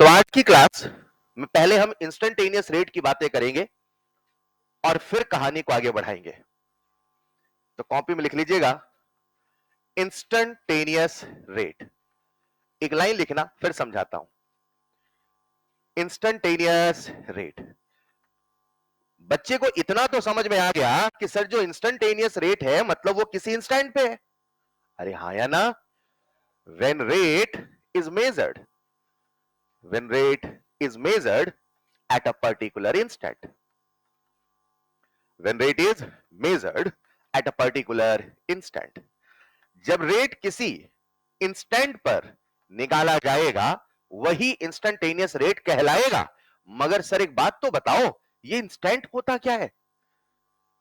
तो आज की क्लास में पहले हम इंस्टेंटेनियस रेट की बातें करेंगे और फिर कहानी को आगे बढ़ाएंगे। तो कॉपी में लिख लीजिएगा इंस्टेंटेनियस रेट। एक लाइन लिखना, फिर समझाता हूं। Instantaneous rate. बच्चे को इतना तो समझ में आ गया कि सर जो इंस्टेंटेनियस रेट है मतलब वो किसी इंस्टेंट पे है। अरे हाँ या ना? When rate is measured, when rate is measured eight a particular instant, when rate is measured at a particular instant। जब रेट किसी इंस्टेंट पर निकाला जाएगा वही इंस्टेंटेनियस रेट कहलाएगा। मगर सर एक बात तो बताओ, ये इंस्टेंट होता क्या है?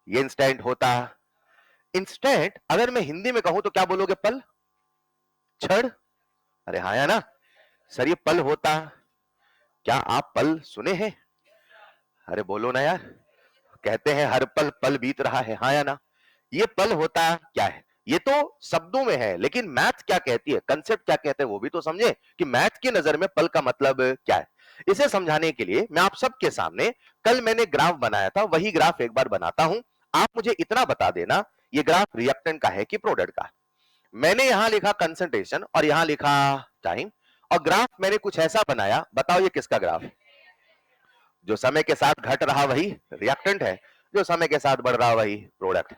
ये इंस्टेंट होता, इंस्टेंट अगर मैं हिंदी में कहूं तो क्या बोलोगे? पल, क्षण। अरे हाँ या ना? सर ये पल होता, क्या आप पल सुने हैं? अरे बोलो ना यार। कहते हैं हर पल पल बीत रहा है, हाँ या ना? ये पल होता क्या है? ये तो शब्दों में है, लेकिन मैथ क्या कहती है, कंसेप्ट क्या कहते हैं वो भी तो समझे कि मैथ की नजर में पल का मतलब क्या है। इसे समझाने के लिए मैं आप सबके सामने कल मैंने ग्राफ बनाया था, वही ग्राफ एक बार बनाता हूं। आप मुझे इतना बता देना ये ग्राफ रिएक्टेंट का है कि प्रोडक्ट का। मैंने यहां लिखा कंसंट्रेशन और यहां लिखा टाइम, और ग्राफ मैंने कुछ ऐसा बनाया, बताओ ये किसका ग्राफ है? जो समय के साथ घट रहा वही रिएक्टेंट है, जो समय के साथ बढ़ रहा वही प्रोडक्ट।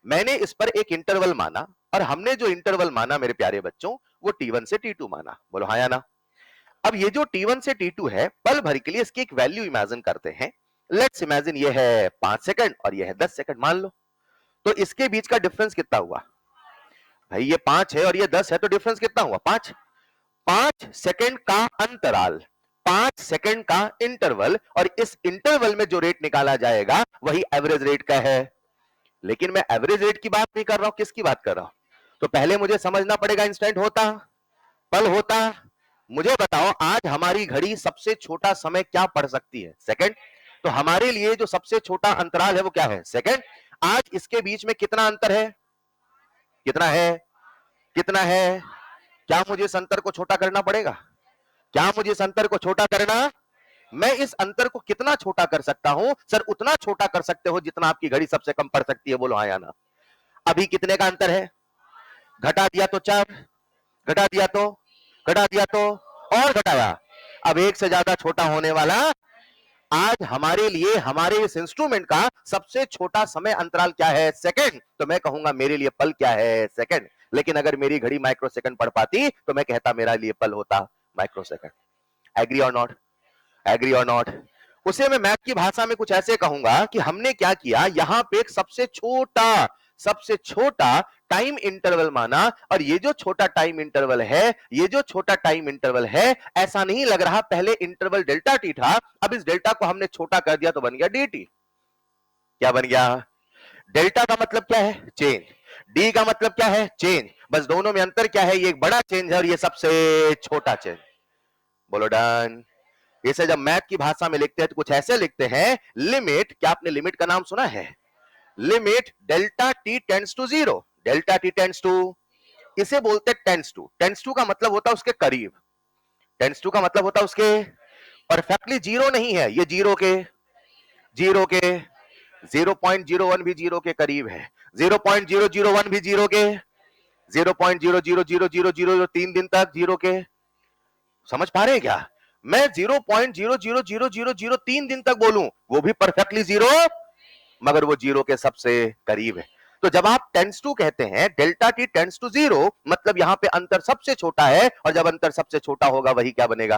मैंने इस पर एक इंटरवल माना, और हमने जो इंटरवल माना मेरे प्यारे बच्चों वो T1 से T2 माना। बोलो हाँ या ना? अब ये जो T1 से T2 है, पल भर के लिए इसकी एक वैल्यू इमेजिन करते हैं। लेट्स इमेजिन ये है 5 सेकंड और ये है 10 सेकंड मान लो। तो इसके बीच का डिफरेंस कितना हुआ? भाई ये 5 है और ये 10 है, तो डिफरेंस कितना हुआ? 5। 5 सेकंड का अंतराल, 5 सेकंड का इंटरवल, और इस इंटरवल में जो रेट निकाला जाएगा वही एवरेज रेट का है। लेकिन मैं एवरेज रेट की बात नहीं कर रहा हूं, किसकी बात कर रहा हूं? तो पहले मुझे समझना पड़ेगा इंस्टेंट होता, पल होता। मुझे बताओ आज हमारी घड़ी सबसे छोटा समय क्या पढ़ सकती है? सेकंड। तो हमारे लिए जो सबसे छोटा अंतराल है वो क्या है? सेकंड। आज इसके बीच में कितना अंतर है? कितना है? कितना है? क्या मुझे इस अंतर को छोटा करना पड़ेगा? क्या मुझे इस अंतर को छोटा करना? मैं इस अंतर को कितना छोटा कर सकता हूं? सर उतना छोटा कर सकते हो जितना आपकी घड़ी सबसे कम पढ़ सकती है। बोलो हाँ या ना? अभी कितने का अंतर है? घटा दिया तो 4, घटा दिया तो, घटा दिया तो, और घटाया, अब 1 से ज्यादा छोटा होने वाला। आज हमारे लिए हमारे इस इंस्ट्रूमेंट का सबसे छोटा समय अंतराल क्या है? सेकंड। तो मैं कहूंगा मेरे लिए पल क्या है? सेकंड। लेकिन अगर मेरी घड़ी माइक्रो सेकंड पढ़ पाती तो मैं कहता मेरा लिए पल होता माइक्रो सेकंड। एग्री और नॉट? एग्री और नॉट? उसे मैं मैथ की भाषा में कुछ ऐसे कहूंगा कि हमने क्या किया, यहां पे एक सबसे छोटा टाइम इंटरवल माना, और ये जो छोटा टाइम इंटरवल है, ये जो छोटा टाइम इंटरवल है, ऐसा नहीं लग रहा पहले इंटरवल डेल्टा टी था, अब इस डेल्टा को हमने छोटा कर दिया तो बन गया dt। क्या बन गया? डेल्टा का मतलब क्या है? चेंज। डी का मतलब क्या है? चेंज। बस दोनों में अंतर क्या है? ये एक बड़ा चेंज है और ये सबसे छोटा चेंज। बोलो डन। इसे जब मैथ की भाषा में लिखते हैं तो कुछ ऐसे लिखते हैं, लिमिट, क्या आपने लिमिट का नाम सुना है? Limit delta T tends to 0, delta T tends to, इसे बोलते हैं टेंड्स टू। टेंड्स टू का मतलब होता है उसके करीब, टेंड्स टू का मतलब होता है उसके, परफेक्टली जीरो नहीं है ये, जीरो के, जीरो के 0.01 भी जीरो के करीब है, 0.001 भी जीरो के, 0.0000003 दिन तक जीरो के। समझ पा रहे हैं क्या? मैं 0.0000003 दिन तक बोलूं वो भी परफेक्टली जीरो, मगर वो जीरो के सबसे करीब है। तो जब आप टेंड्स टू कहते हैं, डेल्टा टी टेंड्स टू 0, मतलब यहां पे अंतर सबसे छोटा है, और जब अंतर सबसे छोटा होगा वही क्या बनेगा?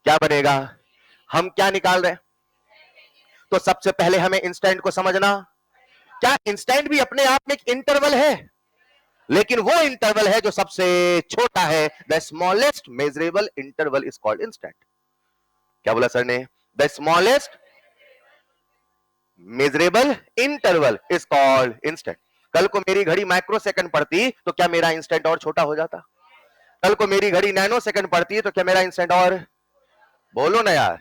क्या बनेगा? हम क्या निकाल रहे हैं? तो सबसे पहले हमें इंस्टेंट को समझना। क्या इंस्टेंट भी अपने आप में एक इंटरवल है? लेकिन वो इंटरवल है जो सबसे छोटा है। The smallest measurable interval is called instant. क्या बोला सर ने? The smallest measurable interval is called instant. कल को मेरी घड़ी माइक्रो सेकंड पढ़ती तो क्या मेरा इंस्टेंट और छोटा हो जाता? कल को मेरी घड़ी नैनो सेकंड पढ़ती तो क्या मेरा इंस्टेंट और? बोलो ना यार।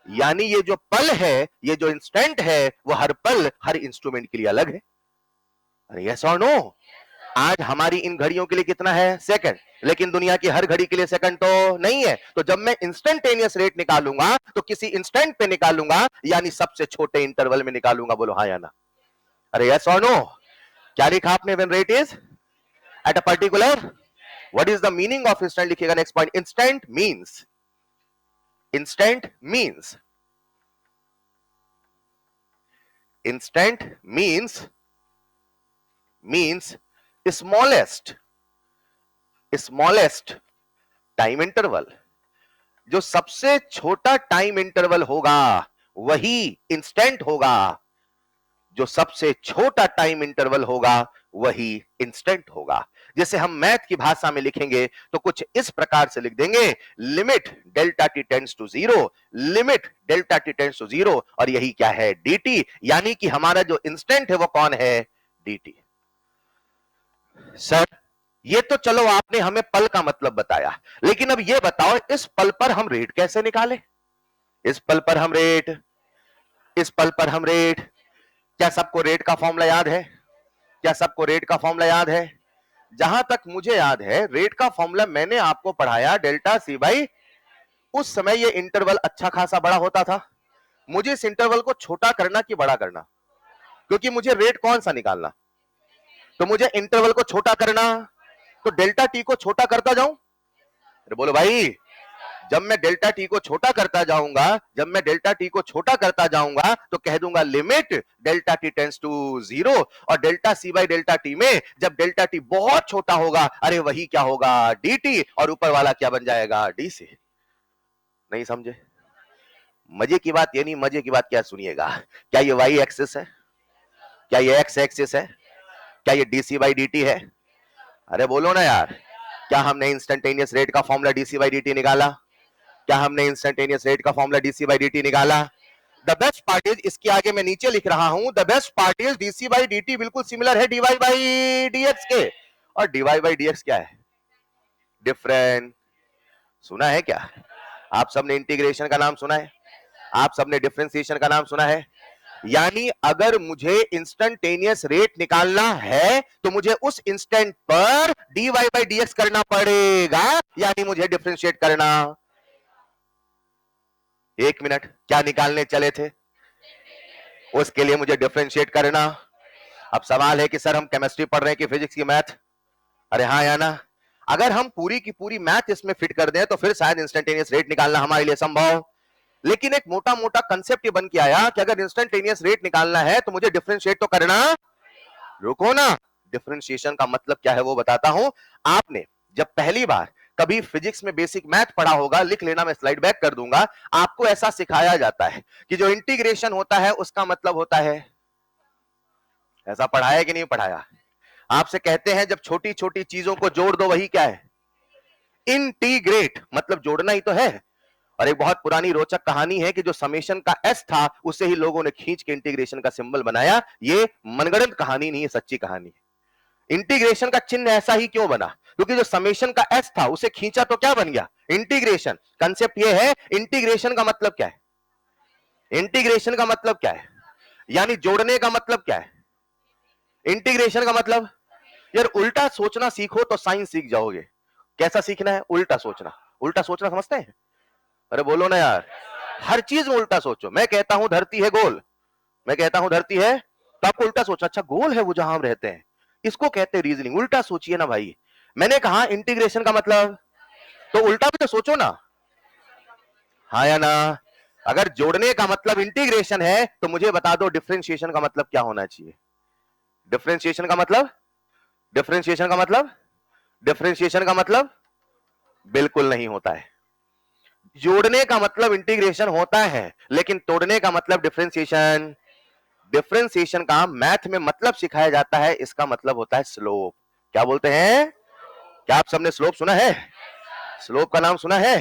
यानी ये जो पल है, ये जो इंस्टेंट है, वो हर पल हर इंस्ट्रूमेंट के लिए अलग है। अरे यस और नो? आज हमारी इन घड़ियों के लिए कितना है? सेकंड। लेकिन दुनिया की हर घड़ी के लिए सेकंड तो नहीं है। तो जब मैं इंस्टेंटेनियस रेट निकालूंगा तो किसी इंस्टेंट पे निकालूंगा, यानी सबसे छोटे इंटरवल में निकालूंगा। बोलो हाँ या ना? अरे यस और नो? क्या लिखा आपने? When rate is at a particular, what is the meaning of instant? लिखिएगा next point. Instant means, instant means, instant means smallest time interval. जो सबसे छोटा टाइम इंटरवल होगा वही इंस्टेंट होगा। जो सबसे छोटा टाइम इंटरवल होगा वही इंस्टेंट होगा। जैसे हम मैथ की भाषा में लिखेंगे तो कुछ इस प्रकार से लिख देंगे, limit delta T tends to zero, limit delta T tends to zero, और यही क्या है? dt। यानी कि हमारा जो इंस्टेंट है वो कौन है? dt। सर ये तो चलो आपने हमें पल का मतलब बताया, लेकिन अब ये बताओ इस पल पर हम रेट कैसे निकालें? इस पल पर हम रेट, इस पल पर हम रेट, क्या सबको रेट का फॉर्मूला याद है? क्या सबको रेट का फॉर्मूला याद है? जहां तक मुझे याद है रेट का फॉर्मूला मैंने आपको पढ़ाया डेल्टा सी बाई, उस समय ये इंटरवल अच्छा खासा बड़ा होता था। मुझे इस इंटरवल को छोटा करना कि बड़ा करना? क्योंकि मुझे रेट कौन सा निकालना, तो मुझे इंटरवल को छोटा करना, तो डेल्टा टी को छोटा करता जाऊं। अरे बोलो भाई, जब मैं डेल्टा टी को छोटा करता जाऊंगा, जब मैं डेल्टा टी को छोटा करता जाऊंगा तो कह दूंगा limit delta T tends to zero, और delta C by delta T में जब डेल्टा टी बहुत छोटा होगा, अरे वही क्या होगा? dt, और ऊपर वाला क्या बन जाएगा? dc। नहीं समझे? मजे की बात ये नहीं, मजे की बात क्या सुनिएगा। क्या ये y एक्सिस है? क्या ये x एक्सिस है? क्या ये dc बाई dt है? अरे बोलो ना यार। क्या हमने इंस्टेंटेनियस रेट का फॉर्मूला dc बाई dt निकाला? क्या हमने इंस्टेंटेनियस रेट का फॉर्मूला dc बाई dt निकाला? द बेस्ट पार्ट इज, इसके आगे मैं नीचे लिख रहा हूं, the best part is dc by dt बिल्कुल सिमिलर है dy बाई dx के। और dy बाई dx क्या है? डिफरेंट। सुना है क्या? आप सबने इंटीग्रेशन का नाम सुना है? आप सबने डिफरेंशिएशन का नाम सुना है? यानी अगर मुझे इंस्टेंटेनियस रेट निकालना है तो मुझे उस इंस्टेंट पर dy बाई dx करना पड़ेगा, यानी मुझे डिफरेंशिएट करना। एक मिनट, क्या निकालने चले थे? उसके लिए मुझे डिफरेंशिएट करना। अब सवाल है कि सर हम केमिस्ट्री पढ़ रहे हैं कि फिजिक्स की मैथ? अरे हाँ या ना? अगर हम पूरी की पूरी मैथ इसमें फिट कर दें तो फिर शायद इंस्टेंटेनियस रेट निकालना हमारे लिए संभव। लेकिन एक मोटा मोटा कंसेप्ट ये बन के आया कि अगर इंस्टेंटेनियस रेट निकालना है तो मुझे डिफरेंशिएट तो करना। रुको ना, डिफरेंशिएशन का मतलब क्या है वो बताता हूं। आपने जब पहली बार कभी फिजिक्स में बेसिक मैथ पढ़ा होगा, लिख लेना, मैं स्लाइड बैक कर दूंगा, आपको ऐसा सिखाया जाता है कि जो इंटीग्रेशन होता है उसका मतलब होता है, ऐसा पढ़ाया कि नहीं पढ़ाया? आपसे कहते हैं जब छोटी छोटी चीजों को जोड़ दो वही क्या है? इंटीग्रेट, मतलब जोड़ना ही तो है। और एक बहुत पुरानी रोचक कहानी है कि जो समेशन का एस था उसे ही लोगों ने खींच के इंटीग्रेशन का सिंबल बनाया। ये मनगढ़ंत कहानी नहीं है, सच्ची कहानी है। इंटीग्रेशन का चिन्ह ऐसा ही क्यों बना? क्योंकि जो समेशन का एस था उसे खींचा तो क्या बन गया? इंटीग्रेशन। कंसेप्ट ये है, इंटीग्रेशन का मतलब क्या है? इंटीग्रेशन का मतलब क्या है? यानी जोड़ने का मतलब क्या है? इंटीग्रेशन का मतलब, यार उल्टा सोचना सीखो तो साइंस सीख जाओगे। कैसा सीखना है? उल्टा सोचना। उल्टा सोचना समझते हैं? अरे बोलो ना यार। हर चीज में उल्टा सोचो। मैं कहता हूं धरती है गोल, मैं कहता हूं धरती है, तो आपको उल्टा सोचना, अच्छा गोल है वो जहां हम रहते हैं, इसको कहते हैं रीजनिंग। उल्टा सोचिए ना भाई। मैंने कहा इंटीग्रेशन का मतलब, तो उल्टा भी तो सोचो ना। हाँ या ना? अगर जोड़ने का मतलब इंटीग्रेशन है तो मुझे बता दो डिफरेंशिएशन का मतलब क्या होना चाहिए? डिफरेंशिएशन का मतलब, डिफरेंशिएशन का मतलब, डिफरेंशिएशन का मतलब बिल्कुल नहीं होता है। जोड़ने का मतलब इंटीग्रेशन होता है, लेकिन तोड़ने का मतलब डिफरेंशिएशन। डिफरेंशिएशन का मैथ में मतलब सिखाया जाता है, इसका मतलब होता है स्लोप। क्या बोलते हैं? क्या आप सबने स्लोप सुना है? स्लोप का नाम सुना है?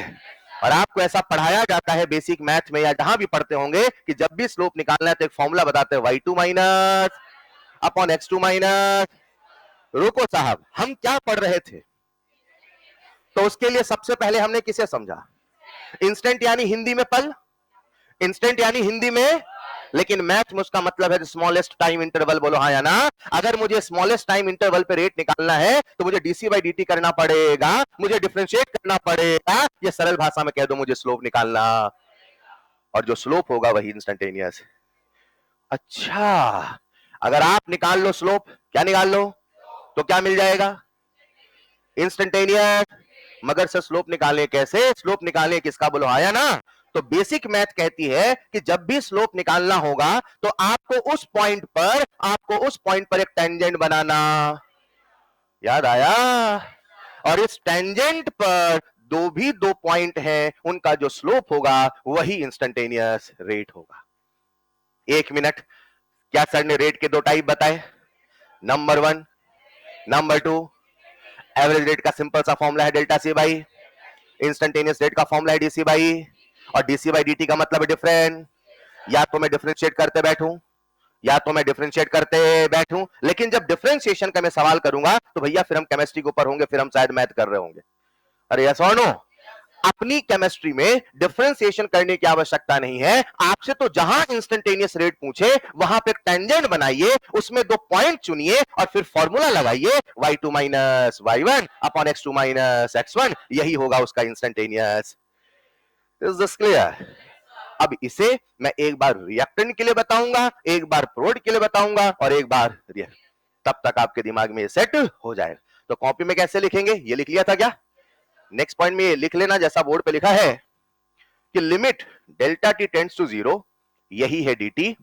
और आपको ऐसा पढ़ाया जाता है बेसिक मैथ में या जहां भी पढ़ते होंगे कि जब भी स्लोप निकालना है तो एक फॉर्मूला बताते हैं, y2 minus upon x2 minus. रुको साहब, हम क्या पढ़ रहे थे? तो उसके लिए सबसे पहले हमने किसे समझा? इंस्टेंट यानी हिंदी में पल, इंस्टेंट यानी हिंदी में लेकिन मैथ में उसका मतलब है स्मॉलेस्ट टाइम इंटरवल, बोलो हाँ या ना। अगर मुझे स्मॉलेस्ट टाइम इंटरवल पे रेट निकालना है तो मुझे डीसी बाई डीटी करना पड़ेगा, मुझे डिफरेंशिएट करना पड़ेगा, ये सरल भाषा में कह दो मुझे स्लोप निकालना, और जो स्लोप होगा वही इंस्टेंटेनियस। अच्छा, अगर आप निकाल लो स्लोप, क्या निकाल लो, तो क्या मिल जाएगा, इंस्टेंटेनियस। मगर सर स्लोप निकालें कैसे, स्लोप निकालें किसका, बोलो आया ना। तो बेसिक मैथ कहती है कि जब भी स्लोप निकालना होगा तो आपको उस पॉइंट पर एक टेंजेंट बनाना, याद आया। और इस टेंजेंट पर दो पॉइंट हैं, उनका जो स्लोप होगा वही इंस्टेंटेनियस रेट होगा। एक मिनट, क्या सर ने रेट के दो टाइप बताए, number one, number two. Average rate का सिंपल सा फॉर्मूला है delta C by, instantaneous rate का फॉर्मूला है डीसी बाई, और डीसी बाई डीटी का मतलब है डिफरेंस। या तो मैं डिफरेंशिएट करते बैठूं, या तो मैं डिफरेंशिएट करते बैठूं, लेकिन जब डिफरेंशिएशन का मैं सवाल करूंगा तो भैया फिर हम केमिस्ट्री के ऊपर होंगे, फिर हम शायद मैथ कर रहे होंगे। अरे यस और नो, अपनी केमिस्ट्री में डिफरेंशिएशन करने की आवश्यकता नहीं है। आपसे तो जहां इंस्टेंटेनियस रेट पूछे वहां पे एक टेंजेंट बनाइए, उसमें दो पॉइंट चुनिए और फिर फॉर्मूला लगाइए y2 minus y1 upon x2 minus x1, यही होगा उसका इंस्टेंटेनियस। Is this clear. अब इसे मैं एक बार रिएक्टेंट के लिए बताऊंगा, एक बार प्रोडक्ट के लिए बताऊंगा, और एक बार रिएक्ट, तब तक आपके दिमाग में सेट हो जाएगा। तो कॉपी में कैसे लिखेंगे, ये लिख लिया था क्या, नेक्स्ट पॉइंट में ये लिख लेना जैसा बोर्ड पे लिखा है कि limit delta T tends to 0, यही है dt।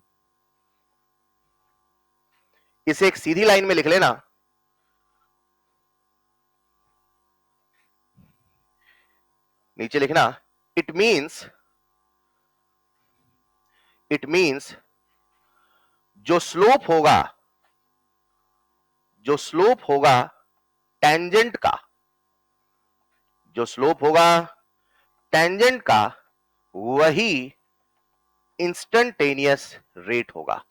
इसे एक सीधी लाइन में लिख लेना, नीचे लिखना इट मींस जो स्लोप होगा टेंजेंट का, जो स्लोप होगा टेंजेंट का वही इंस्टेंटेनियस रेट होगा।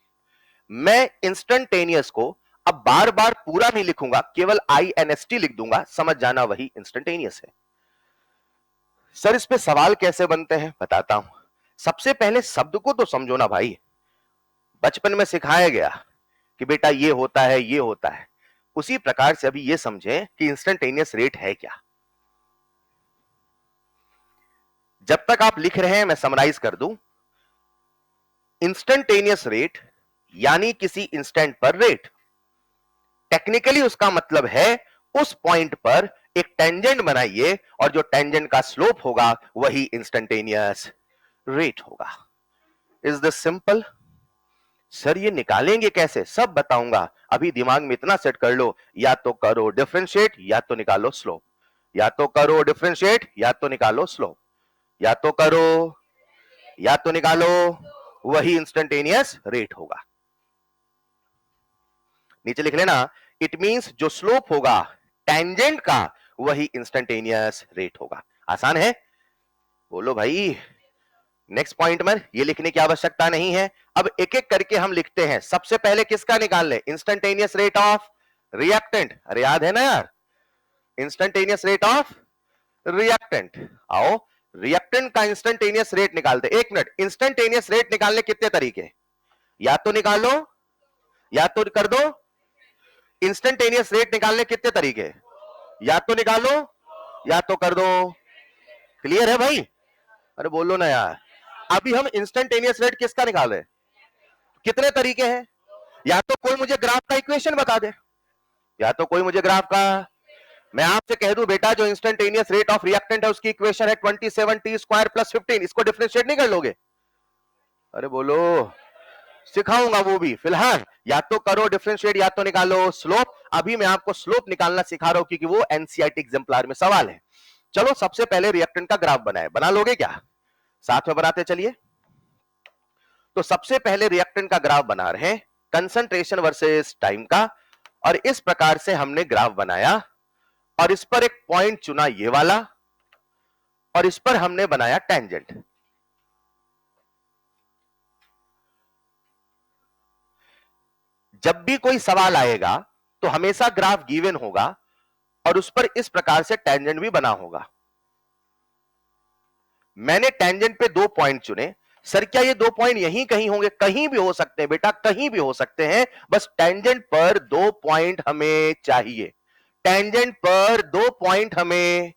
मैं इंस्टेंटेनियस को अब बार बार पूरा नहीं लिखूंगा, केवल INST लिख दूंगा, समझ जाना वही इंस्टेंटेनियस है। सर इस पे सवाल कैसे बनते हैं बताता हूं। सबसे पहले शब्द को तो समझो ना भाई, बचपन में सिखाया गया कि बेटा ये होता है ये होता है, उसी प्रकार से अभी ये समझें कि इंस्टेंटेनियस रेट है क्या। जब तक आप लिख रहे हैं मैं समराइज कर दूं, इंस्टेंटेनियस रेट यानी किसी इंस्टेंट पर रेट, टेक्निकली उसका मतलब है उस पॉइंट पर एक टेंजेंट बनाइए और जो टेंजेंट का स्लोप होगा वही इंस्टेंटेनियस रेट होगा। Is this simple. सर ये निकालेंगे कैसे, सब बताऊंगा, अभी दिमाग में इतना सेट कर लो, या तो करो डिफरेंशिएट या तो निकालो स्लोप, या तो करो डिफरेंशिएट या तो निकालो स्लोप, या तो करो या तो निकालो, वही इंस्टेंटेनियस रेट होगा। नीचे लिख लेना इट मींस जो स्लोप होगा टेंजेंट का वही इंस्टेंटेनियस रेट होगा। आसान है, बोलो भाई। नेक्स्ट पॉइंट में ये लिखने की आवश्यकता नहीं है, अब एक एक करके हम लिखते हैं। सबसे पहले किसका निकाल ले, इंस्टेंटेनियस रेट ऑफ रिएक्टेंट, अरे याद है ना यार, इंस्टेंटेनियस रेट ऑफ रिएक्टेंट। आओ रिएक्टेंट का इंस्टेंटेनियस रेट निकालते। एक मिनट, इंस्टेंटेनियस रेट निकालने कितने तरीके, या तो निकालो या तो कर दो। इंस्टेंटेनियस रेट निकालने कितने तरीके, या तो निकालो या तो कर दो। क्लियर है भाई, अरे बोलो ना यार। अभी हम इंस्टेंटेनियस रेट किसका निकाल रहे हैं, कितने तरीके हैं, या तो कोई मुझे ग्राफ का इक्वेशन बता दे, या तो कोई मुझे ग्राफ का, मैं आपसे कह दूं बेटा जो इंस्टेंटेनियस रेट ऑफ रिएक्टेंट है उसकी इक्वेशन है 27t स्क्वायर प्लस 15, इसको डिफरेंशिएट नहीं कर लोगे, अरे बोलो, सिखाऊंगा वो भी। फिलहाल या तो करो डिफरेंशिएट या तो निकालो स्लोप। अभी मैं आपको स्लोप निकालना सिखा रहा हूं क्योंकि वो एनसीईआरटी एग्जाम्पलर में सवाल है। चलो सबसे पहले रिएक्टेंट का ग्राफ बनाए, बना लोगे क्या, साथ में बनाते चलिए। तो सबसे पहले रिएक्टेंट का ग्राफ बना रहे हैं कंसंट्रेशन वर्सेस टाइम का, और इस प्रकार से हमने ग्राफ बनाया और इस पर एक पॉइंट चुना ये वाला, और इस पर हमने बनाया टेंजेंट। जब भी कोई सवाल आएगा तो हमेशा ग्राफ गिवन होगा और उस पर इस प्रकार से टेंजेंट भी बना होगा। मैंने टेंजेंट पे दो पॉइंट चुने, सर क्या ये 2 पॉइंट यहीं कहीं होंगे? कहीं भी हो सकते हैं बेटा, कहीं भी हो सकते हैं, बस टेंजेंट पर 2 पॉइंट हमें चाहिए। टेंजेंट पर 2 पॉइंट हमें,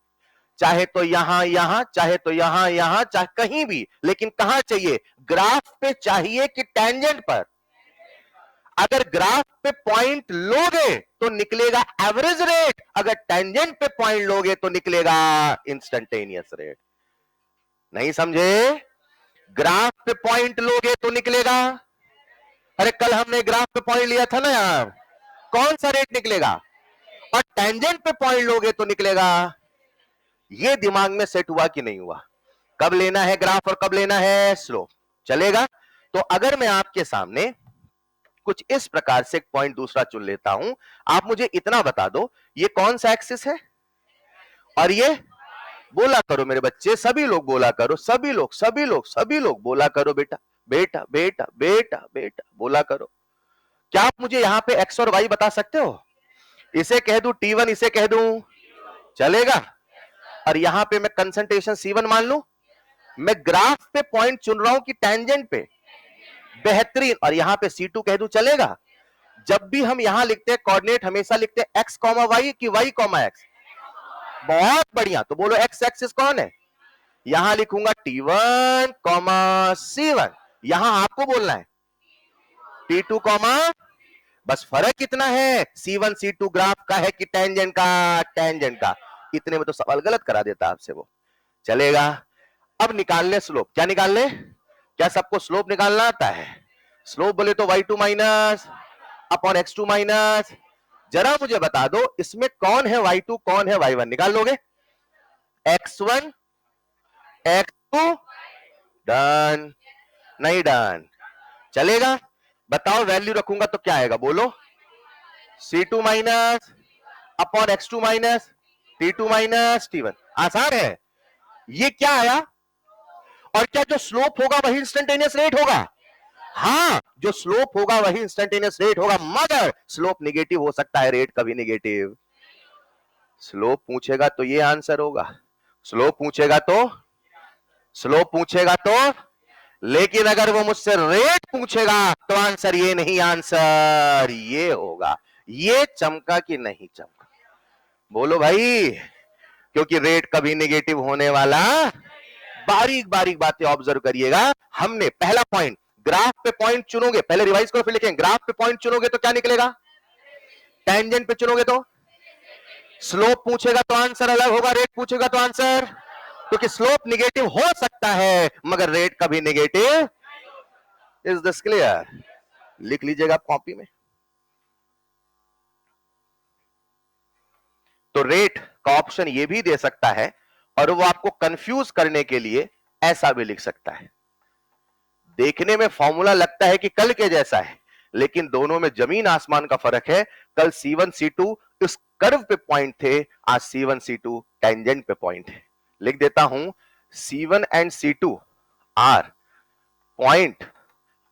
चाहे तो यहां यहां, चाहे तो यहां यहां, चाहे कहीं भी, लेकिन कहां चाहिए? ग्राफ पे चाहिए कि टेंजेंट पर? अगर ग्राफ पे पॉइंट लोगे तो निकलेगा एवरेज रेट, अगर टेंजेंट पे पॉइंट लोगे तो निकलेगा इंस्टेंटेनियस रेट। नहीं समझे? ग्राफ पे पॉइंट लोगे तो निकलेगा, अरे कल हमने ग्राफ पे पॉइंट लिया था ना यार, कौन सा रेट निकलेगा? और टेंजेंट पे पॉइंट लोगे तो निकलेगा। ये दिमाग में सेट हुआ कि नहीं हुआ? कब लेना है ग्राफ और कब लेना है स्लोप? चलेगा? तो अगर मैं आपके सामने कुछ इस प्रकार से एक पॉइंट दूसरा चुन लेता हूं, आप मुझे इतना बता दो ये कौन सा एक्सिस है और ये, बोला करो मेरे बच्चे, सभी लोग बोला करो, सभी लोग बोला करो बेटा, बेटा बेटा बेटा बेटा बोला करो। क्या आप मुझे यहां पे एक्स और वाई बता सकते हो? इसे कह दूं T1, इसे कह दूं, चलेगा? और यहां पे मैं कंसंट्रेशन C1 मान लूं, मैं ग्राफ पे पॉइंट चुन रहा हूं कि टेंजेंट पे? बेहतरीन। और यहां पे C2 कह दूं, चलेगा? जब भी हम यहां लिखते हैं कोऑर्डिनेट हमेशा लिखते हैं एक्स कॉमा वाई कि वाई कॉमा एक्स? बहुत बढ़िया, तो बोलो एक्स एक्सिस कौन है? यहां लिखूंगा T1 कॉमा C1, यहां आपको बोलना है T2 कॉमा, बस फर्क कितना है, C1 C2 ग्राफ का है कि टेंजेंट का? टेंजेंट का। इतने में तो सवाल गलत करा देता आपसे वो। चलेगा? अब निकाल ले स्लोप। क्या निकाल ले? क्या सबको स्लोप निकालना आता है? स्लोप बोले तो y2 minus upon x2 minus, जरा मुझे बता दो इसमें कौन है y2 कौन है y1? निकाल लोगे? x1 x2, done? नहीं डन? चलेगा? बताओ वैल्यू रखूंगा तो क्या आएगा, बोलो? C2 minus upon x2 minus T2 minus T1। आसान है। ये क्या आया? और क्या जो स्लोप होगा वही इंस्टेंटेनियस रेट होगा? हाँ, जो स्लोप होगा वही इंस्टेंटेनियस रेट होगा, मगर स्लोप नेगेटिव हो सकता है, रेट कभी नेगेटिव। स्लोप पूछेगा तो ये आंसर होगा, स्लोप पूछेगा तो, स्लोप पूछेगा तो, लेकिन अगर वो मुझसे रेट पूछेगा तो आंसर ये नहीं, आंसर ये होगा। ये चमका कि नहीं चमका? बोलो भाई, क्योंकि रेट कभी नेगेटिव होने वाला। बारीक बारीक बातें ऑब्जर्व करिएगा। हमने पहला पॉइंट, ग्राफ पे पॉइंट चुनोगे, पहले रिवाइज करो फिर लिखेंगे। ग्राफ पे पॉइंट चुनोगे तो क्या निकलेगा? टेंजेंट पे चुनोगे तो? स्लोप पूछेगा तो आंसर अलग होगा, रेट पूछेगा तो आंसर, क्योंकि स्लोप निगेटिव हो सकता है मगर रेट कभी नेगेटिव। Is this clear? लिख लीजिएगा कॉपी में। तो रेट का ऑप्शन ये भी दे सकता है और वो आपको कंफ्यूज करने के लिए ऐसा भी लिख सकता है। देखने में फॉर्मूला लगता है कि कल के जैसा है, लेकिन दोनों में जमीन आसमान का फर्क है। कल C1 C2 इस कर्व पे पॉइंट थे, आज C1 C2 टेंजेंट पे पॉइंट है। लिख देता हूं, C1 and C2 are point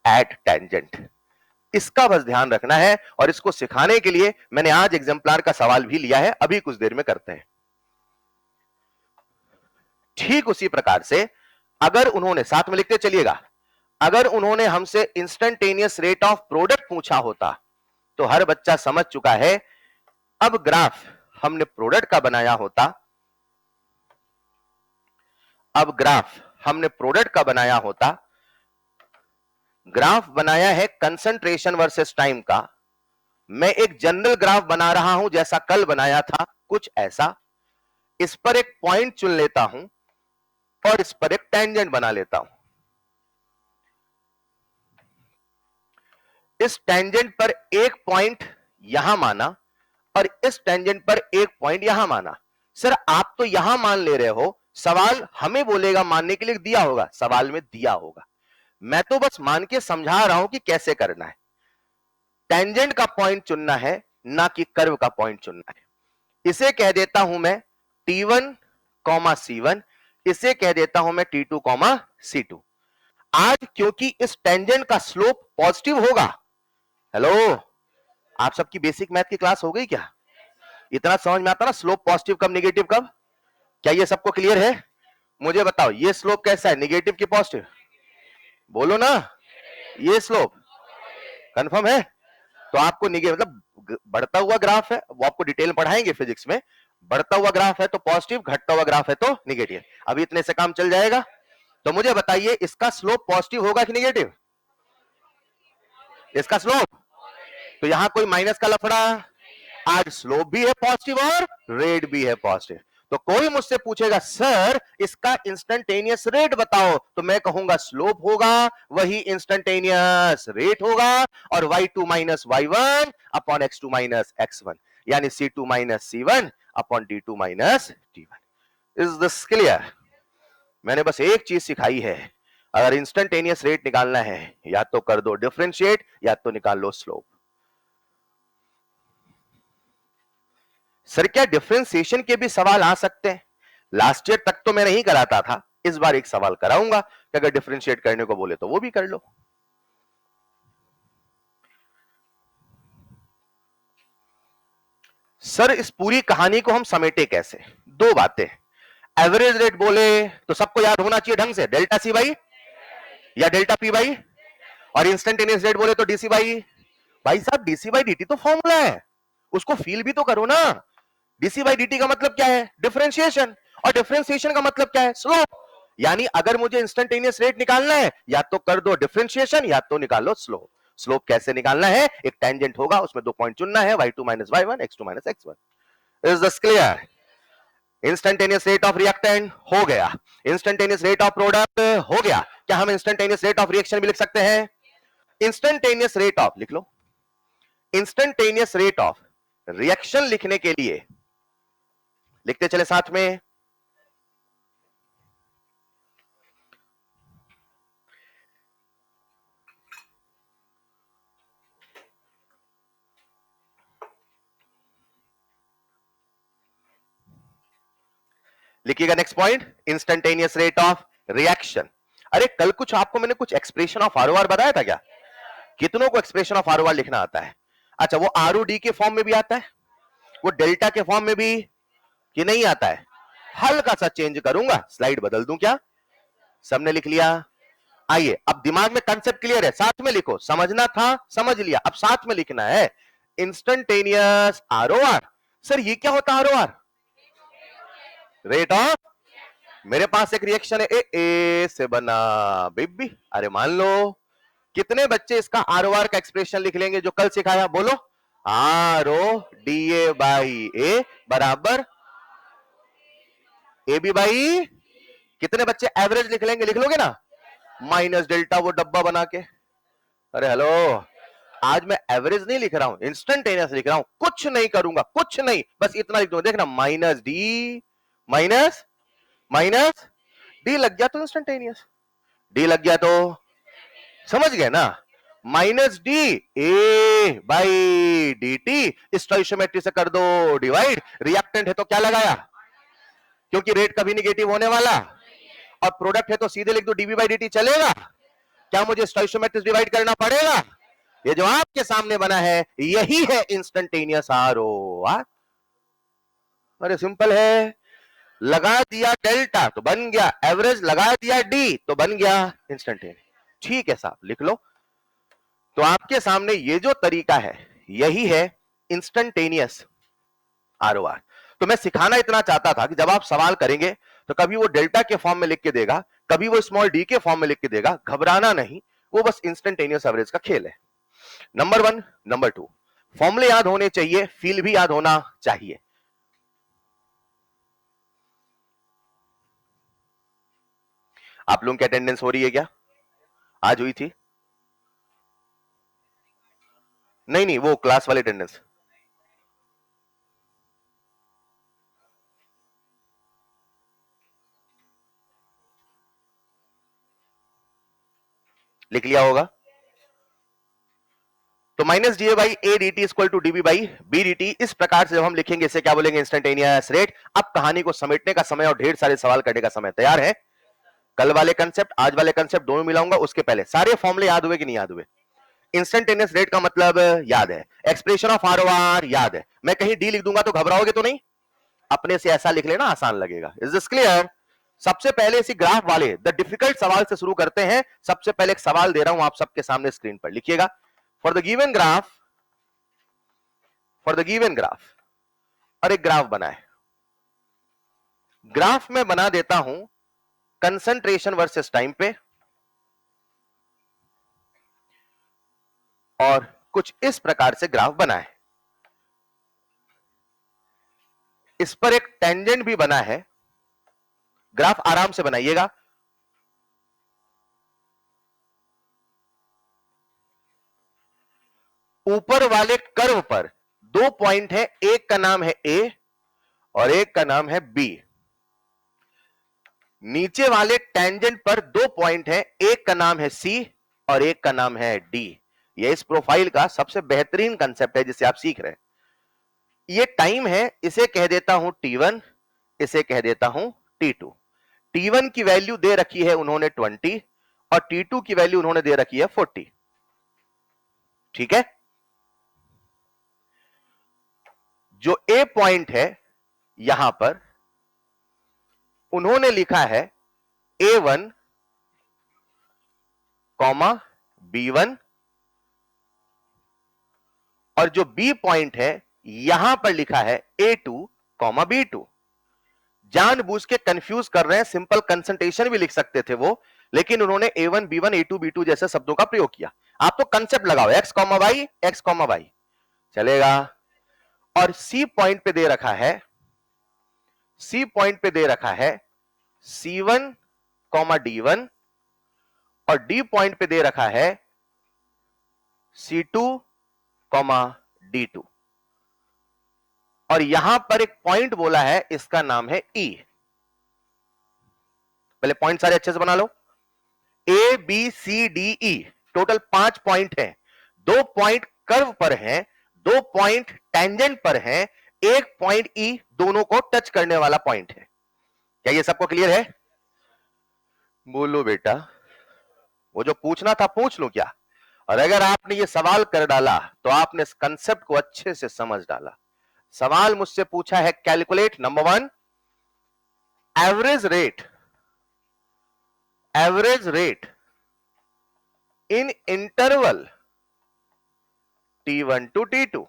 at tangent. इसका बस ध्यान रखना है और इसको सिखाने के लिए मैंने आज एग्जाम्पलर का सवाल भी लिया है, अभी कुछ देर में करते हैं। ठीक उसी प्रकार से अगर उन्होंने, साथ में लिखते चलिएगा, अगर उन्होंने हमसे इंस्टेंटेनियस रेट ऑफ प्रोडक्ट पूछा होता तो हर बच्चा समझ चुका है। अब ग्राफ हमने प्रोडक्ट का बनाया होता, अब ग्राफ हमने प्रोडक्ट का बनाया होता, ग्राफ बनाया है कंसंट्रेशन वर्सेस टाइम का। मैं एक जनरल ग्राफ बना रहा हूं जैसा कल बनाया था, कुछ ऐसा। इस पर एक पॉइंट चुन लेता हूं और इस पर एक टेंजेंट बना लेता हूं। इस टेंजेंट पर एक पॉइंट यहां माना और इस टेंजेंट पर एक पॉइंट यहां माना। सर आप तो यहां मान ले रहे हो, सवाल हमें बोलेगा मानने के लिए, दिया होगा, सवाल में दिया होगा, मैं तो बस मान के समझा रहा हूं कि कैसे करना है। टेंजेंट का पॉइंट चुनना है, ना कि कर्व का पॉइंट चुनना है। इसे कह देता हूं मैं T1 कॉमा C1, इसे कह देता हूं मैं T2 कॉमा C2। आज क्योंकि इस टेंजेंट का स्लोप पॉजिटिव होगा, हेलो, आप सबकी बेसिक मैथ की क्लास हो गई क्या? इतना समझ में आता ना, स्लोप पॉजिटिव कब नेगेटिव कब? क्या ये सबको क्लियर है? मुझे बताओ ये स्लोप कैसा है, नेगेटिव कि पॉजिटिव? बोलो ना, ये स्लोप कंफर्म है। तो आपको मतलब बढ़ता हुआ ग्राफ है, वो आपको डिटेल पढ़ाएंगे फिजिक्स में। बढ़ता हुआ ग्राफ है तो पॉजिटिव, घटता हुआ ग्राफ है तो निगेटिव। अभी इतने से काम चल जाएगा। तो मुझे बताइए इसका स्लोप पॉजिटिव होगा कि निगेटिव? इसका स्लोप, तो यहां कोई माइनस का लफड़ा, आज स्लोप भी है पॉजिटिव और रेट भी है पॉजिटिव। तो कोई मुझसे पूछेगा सर इसका इंस्टेंटेनियस रेट बताओ, तो मैं कहूंगा स्लोप होगा वही इंस्टेंटेनियस रेट होगा, और y2 minus y1 upon x2 minus x1, यानी c2 minus c1 upon d2 minus d1। Is this clear? मैंने बस एक चीज सिखाई है, अगर इंस्टेंटेनियस रेट निकालना है या तो कर दो डिफरेंशिएट या तो निकाल लो स्लोप। सर क्या डिफरेंशिएशन के भी सवाल आ सकते हैं? लास्ट ईयर तक तो मैं नहीं कराता था, इस बार एक सवाल कराऊंगा कि अगर डिफरेंशिएट करने को बोले तो वो भी कर लो। सर इस पूरी कहानी को हम समेटे कैसे? दो बातें, एवरेज रेट बोले तो सबको याद होना चाहिए ढंग से, डेल्टा सी बाई या डेल्टा पी बाई, और इंस्टेंटेनियस रेट बोले तो डीसी बाई। भाई साहब डीसी बाई डीटी तो फॉर्मूला है, उसको फील भी तो करो ना। डीसी बाई डीटी का मतलब क्या है? डिफरेंशिएशन, और डिफरेंशिएशन का मतलब क्या है? स्लोप। यानी अगर मुझे इंस्टेंटेनियस रेट निकालना है या तो कर दो डिफरेंशिएशन या तो निकालो स्लोप। स्लोप कैसे निकालना है? एक टेंजेंट होगा, उसमें 2 पॉइंट चुनना है, y2 minus y1, x2 minus x1। Is this clear? Instantaneous rate of reactant हो गया, इंस्टेंटेनियस रेट ऑफ प्रोडक्ट हो गया। क्या हम इंस्टेंटेनियस रेट ऑफ रिएक्शन भी लिख सकते हैं? इंस्टेंटेनियस रेट ऑफ लिख लो। इंस्टेंटेनियस रेट ऑफ रिएक्शन लिखने के लिए लिखते चले साथ में, लिखिएगा next point, instantaneous rate of reaction. अरे कल कुछ आपको मैंने कुछ एक्सप्रेशन ऑफ आरओआर बताया था क्या? कितनों को एक्सप्रेशन ऑफ आरओआर लिखना आता है? अच्छा वो आरओडी के फॉर्म में भी आता है, वो डेल्टा के फॉर्म में भी, कि नहीं आता है? हल्का सा चेंज करूंगा, स्लाइड बदल दूं क्या? सबने लिख लिया? आइए अब दिमाग में कंसेप्ट क्लियर है, साथ में लिखो, समझना था समझ लिया, अब साथ में लिखना है इंस्टेंटेनियस आरओआर। सर ये क्या होता है आरओआर? रेट ऑफ, मेरे पास एक रिएक्शन है ए से बना बेबी, अरे मान लो कितने बच्चे इसका आरओआर का एक्सप्रेशन लिख लेंगे जो कल सिखाया? बोलो, R O D A by A बराबर ए बी बाई, कितने बच्चे एवरेज लिख लेंगे? लिख लोगे ना, माइनस डेल्टा वो डब्बा बना के। अरे हेलो, आज मैं एवरेज नहीं लिख रहा हूं, इंस्टेंटेनियस लिख रहा हूं, कुछ नहीं करूंगा, कुछ नहीं, बस इतना लिख दूंगा, देखना minus D minus minus D लग गया तो इंस्टेंटेनियस, डी लग गया तो समझ गए ना, minus D A by D T, stoichiometry से कर दो डिवाइड, रिएक्टेंट है तो क्या लगाया, क्योंकि रेट कभी निगेटिव होने वाला, और प्रोडक्ट है तो सीधे लिख दो डीबी बाई डी टी, चलेगा क्या? मुझे स्टोइशियोमेट्री डिवाइड करना पड़ेगा? ये जो आपके सामने बना है यही है इंस्टेंटेनियस आरओआर। अरे सिंपल है, लगा दिया डेल्टा तो बन गया एवरेज, लगा दिया डी तो बन गया इंस्टेंटेनियस। ठीक है साहब लिख लो। तो आपके सामने ये जो तरीका है यही है इंस्टेंटेनियस आरओआर। तो मैं सिखाना इतना चाहता था कि जब आप सवाल करेंगे तो कभी वो डेल्टा के फॉर्म में लिख के देगा, कभी वो स्मॉल डी के फॉर्म में लिख के देगा, घबराना नहीं, वो बस इंस्टेंटेनियस एवरेज का खेल है। नंबर 1, नंबर 2, फॉर्मूले याद होने चाहिए, फील भी याद होना चाहिए। आप लोगों की अटेंडेंस हो रही है क्या? आज हुई थी? नहीं नहीं, वो क्लास वाली अटेंडेंस। लिख लिया होगा। तो minus D A by A D T equal to DB by B D T, इस प्रकार से जब हम लिखेंगे इसे क्या बोलेंगे? Instantaneous rate. अब कहानी को समेटने का समय और ढेर सारे सवाल करने का समय तैयार है। कल वाले कंसेप्ट आज वाले कंसेप्ट दोनों मिलाऊंगा, उसके पहले सारे फॉर्मूले याद हुए कि नहीं याद हुए? इंस्टेंटेनियस रेट का मतलब याद है, एक्सप्रेशन ऑफ आरओआर याद है, मैं कहीं डी लिख दूंगा तो घबराओगे तो नहीं? अपने से ऐसा लिख लेना, आसान लगेगा। Is this clear? सबसे पहले इसी ग्राफ वाले द डिफिकल्ट सवाल से शुरू करते हैं। सबसे पहले एक सवाल दे रहा हूं आप सबके सामने स्क्रीन पर, लिखिएगा। फॉर द गिवन ग्राफ, और एक ग्राफ बना है। ग्राफ में बना देता हूं कंसंट्रेशन वर्सेस टाइम पे, और कुछ इस प्रकार से ग्राफ बना है। इस पर एक टेंजेंट भी बना है। ग्राफ आराम से बनाइएगा। ऊपर वाले कर्व पर दो पॉइंट है, एक का नाम है ए और एक का नाम है बी। नीचे वाले टेंजेंट पर दो पॉइंट है, एक का नाम है सी और एक का नाम है डी। ये इस प्रोफाइल का सबसे बेहतरीन कंसेप्ट है जिसे आप सीख रहे हैं। ये टाइम है, इसे कह देता हूं T1, इसे कह देता हूं T2। T1 की वैल्यू दे रखी है उन्होंने 20 और T2 की वैल्यू उन्होंने दे रखी है 40। ठीक है। जो ए पॉइंट है यहां पर उन्होंने लिखा है A1, B1, और जो बी पॉइंट है यहां पर लिखा है A2, B2। जानबूझ के कंफ्यूज कर रहे हैं, सिंपल कंसंट्रेशन भी लिख सकते थे वो, लेकिन उन्होंने A1, B1, A2, B2 जैसे शब्दों का प्रयोग किया। आप तो कंसेप्ट लगाओ x, y चलेगा। और सी पॉइंट पे दे रखा है, C1, D1, और डी पॉइंट पे दे रखा है C2, D2, और यहां पर एक पॉइंट बोला है, इसका नाम है E। पहले पॉइंट सारे अच्छे से बना लो। A, B, C, D, E, total 5 point हैं। 2 पॉइंट कर्व पर हैं, 2 पॉइंट टेंजेंट पर हैं, 1 पॉइंट E दोनों को टच करने वाला पॉइंट है। क्या ये सबको क्लियर है? बोलो बेटा। वो जो पूछना था पूछ लो क्या? और अगर आपने ये सवाल कर डाला तो आपने इस कंसेप्ट को अच्छे से समझ डाला। सवाल मुझसे पूछा है, calculate number 1 average rate in interval T1 to T2,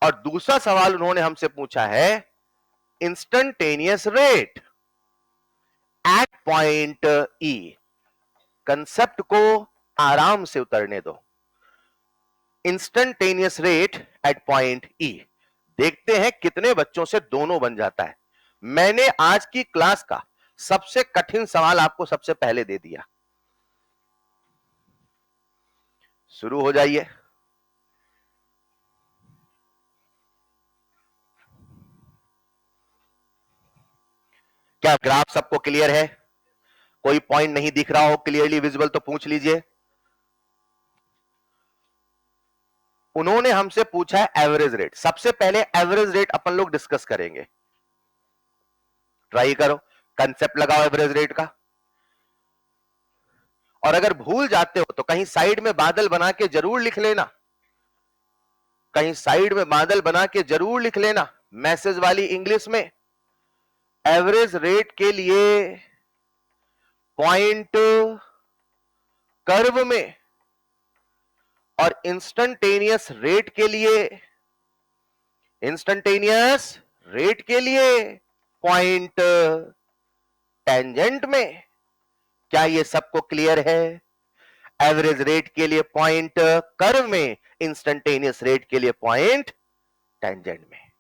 और दूसरा सवाल उन्होंने हमसे पूछा है instantaneous rate at point E। Concept को आराम से उतरने दो। Instantaneous rate at point E, देखते हैं कितने बच्चों से दोनों बन जाता है। मैंने आज की क्लास का सबसे कठिन सवाल आपको सबसे पहले दे दिया। शुरू हो जाइए। क्या ग्राफ सबको क्लियर है? कोई पॉइंट नहीं दिख रहा हो क्लियरली विजिबल तो पूछ लीजिए। उन्होंने हमसे पूछा है एवरेज रेट। सबसे पहले एवरेज रेट अपन लोग डिस्कस करेंगे। ट्राई करो, कंसेप्ट लगाओ एवरेज रेट का। और अगर भूल जाते हो तो कहीं साइड में बादल बना के जरूर लिख लेना, मैसेज वाली इंग्लिश में। एवरेज रेट के लिए पॉइंट कर्व में और इंस्टेंटेनियस रेट के लिए पॉइंट टेंजेंट में। क्या ये सबको क्लियर है? एवरेज रेट के लिए पॉइंट कर्व में, इंस्टेंटेनियस रेट के लिए पॉइंट टेंजेंट में।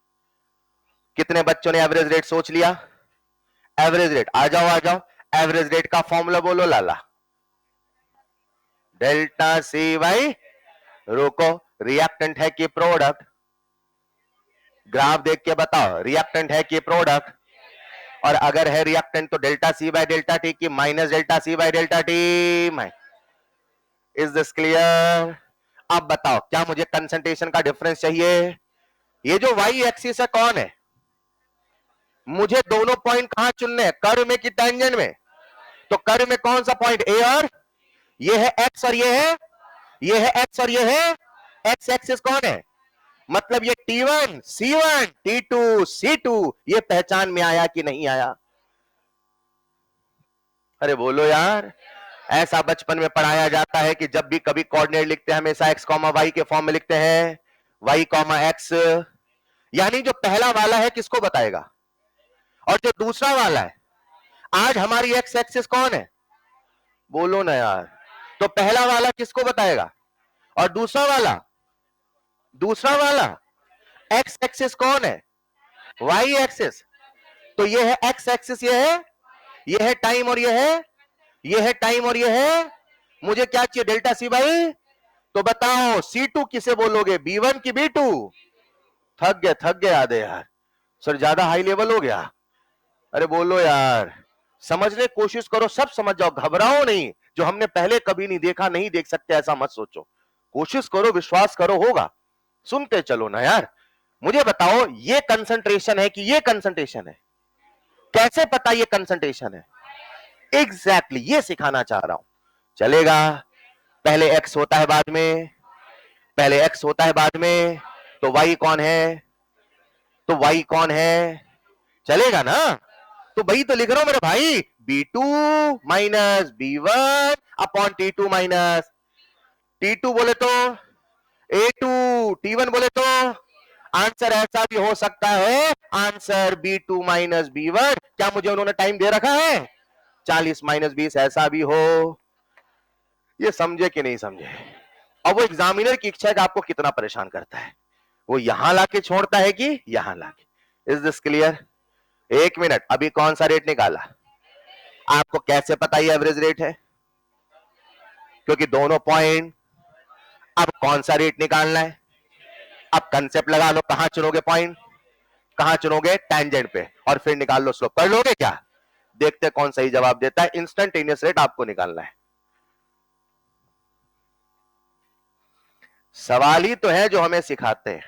कितने बच्चों ने एवरेज रेट सोच लिया? एवरेज रेट आ जाओ। एवरेज रेट का फॉर्मूला बोलो लाला। डेल्टा सी बाई, रोको, रिएक्टेंट है कि प्रोडक्ट? ग्राफ देख के बताओ, रिएक्टेंट है कि प्रोडक्ट? और अगर है रिएक्टेंट तो delta C by delta T की minus delta C by delta T. Is this clear? अब बताओ, क्या मुझे कंसंट्रेशन का डिफरेंस चाहिए? ये जो वाई एक्सिस है कौन है? मुझे दोनों पॉइंट कहां चुनने हैं, कर्व में कि टेंजेंट में? तो कर्व में कौन सा पॉइंट? ए और ये है एक्स और ये है एक्स और ये है एक्स एक्सिस कौन है? मतलब ये T1, C1, T2, C2, ये पहचान में आया कि नहीं आया? अरे बोलो यार, ऐसा बचपन में पढ़ाया जाता है कि जब भी कभी कोऑर्डिनेट लिखते हैं हमेशा x कॉमा वाई के फॉर्म में लिखते हैं, y कॉमा एक्स। यानी जो पहला वाला है किसको बताएगा, और जो दूसरा वाला है, आज हमारी एक्स एक्सिस कौन है, बोलो ना यार। तो पहला वाला किसको बताएगा, और दूसरा वाला एक्स एक्सिस कौन है, वाई एक्सिस। तो ये है एक्स एक्सिस, ये है टाइम, और ये है टाइम, और ये है, मुझे क्या चाहिए, डेल्टा सी बाई। तो बताओ C2 किसे बोलोगे, B1 की B2। थक गए आधे यार, सर ज्यादा हाई लेवल हो गया। अरे बोलो यार, समझने की कोशिश करो, सब समझ जाओ, घबराओ नहीं। जो हमने पहले कभी नहीं देखा नहीं देख सकते ऐसा मत सोचो, कोशिश करो, विश्वास करो, होगा। सुनते चलो ना यार। मुझे बताओ ये कंसंट्रेशन है कि ये कंसंट्रेशन है, कैसे पता ये कंसंट्रेशन है, एग्जैक्टली ये सिखाना चाह रहा हूं। चलेगा, पहले x होता है बाद में, पहले x होता है बाद में, तो y कौन है, तो y कौन है, चलेगा ना। तो वही तो लिख रहा हूं मेरे भाई, B2 minus B1 upon T2 minus T2 बोले तो A2, T1 बोले तो। आंसर ऐसा भी हो सकता है, आंसर B2 माइनस B1। क्या मुझे उन्होंने टाइम दे रखा है, 40 माइनस 20, ऐसा भी हो। ये समझे कि नहीं समझे। अब वो एग्जामिनर की इच्छा है कि आपको कितना परेशान करता है, वो यहां लाके छोड़ता है कि यहां लाके। Is this clear. एक मिनट, अभी कौन सा रेट निकाला, आपको कैसे पता ये एवरेज रेट है, क्योंकि दोनों पॉइंट। अब कौन सा रेट निकालना है, अब कंसेप्ट लगा लो, कहां चुनोगे पॉइंट, कहां चुनोगे, टेंजेंट पे, और फिर निकाल लो स्लोप। कर लोगे क्या, देखते कौन सही जवाब देता है। इंस्टेंटेनियस रेट आपको निकालना है। सवाल ही तो है जो हमें सिखाते हैं,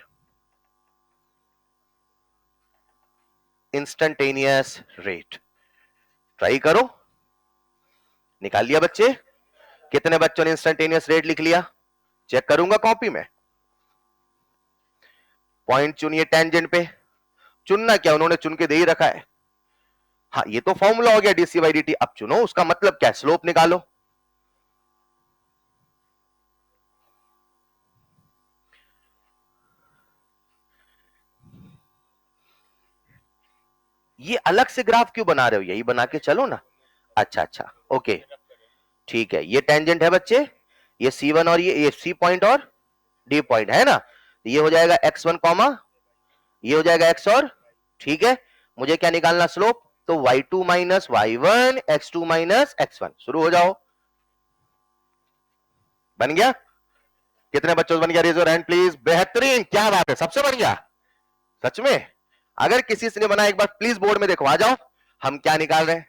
इंस्टेंटेनियस रेट। ट्राई करो, निकाल लिया बच्चे, कितने बच्चों ने इंस्टेंटेनियस रेट लिख लिया, चेक करूंगा कॉपी में। पॉइंट चुनिए टेंजेंट पे, चुनना क्या, उन्होंने चुन के दे ही रखा है। हाँ ये तो फॉर्मूला हो गया डीसी बाई dt। अब चुनो, उसका मतलब क्या है, स्लोप निकालो। ये अलग से ग्राफ क्यों बना रहे हो, यही बना के चलो ना। अच्छा ओके, ठीक है। ये टेंजेंट है बच्चे, ये C1 और ये C पॉइंट और D पॉइंट है ना। ये हो जाएगा x1 कॉमा, ये हो जाएगा x, और ठीक है, मुझे क्या निकालना, स्लोप। तो y2 minus y1, x2 minus x1। शुरू हो जाओ, बन गया। कितने बच्चों बन गया, रेज योर हैंड प्लीज। बेहतरीन, क्या बात है, सबसे बन गया सच में। अगर किसी से ने बनाया एक बार प्लीज बोर्ड में देखो, आ जाओ। हम क्या निकाल रहे हैं,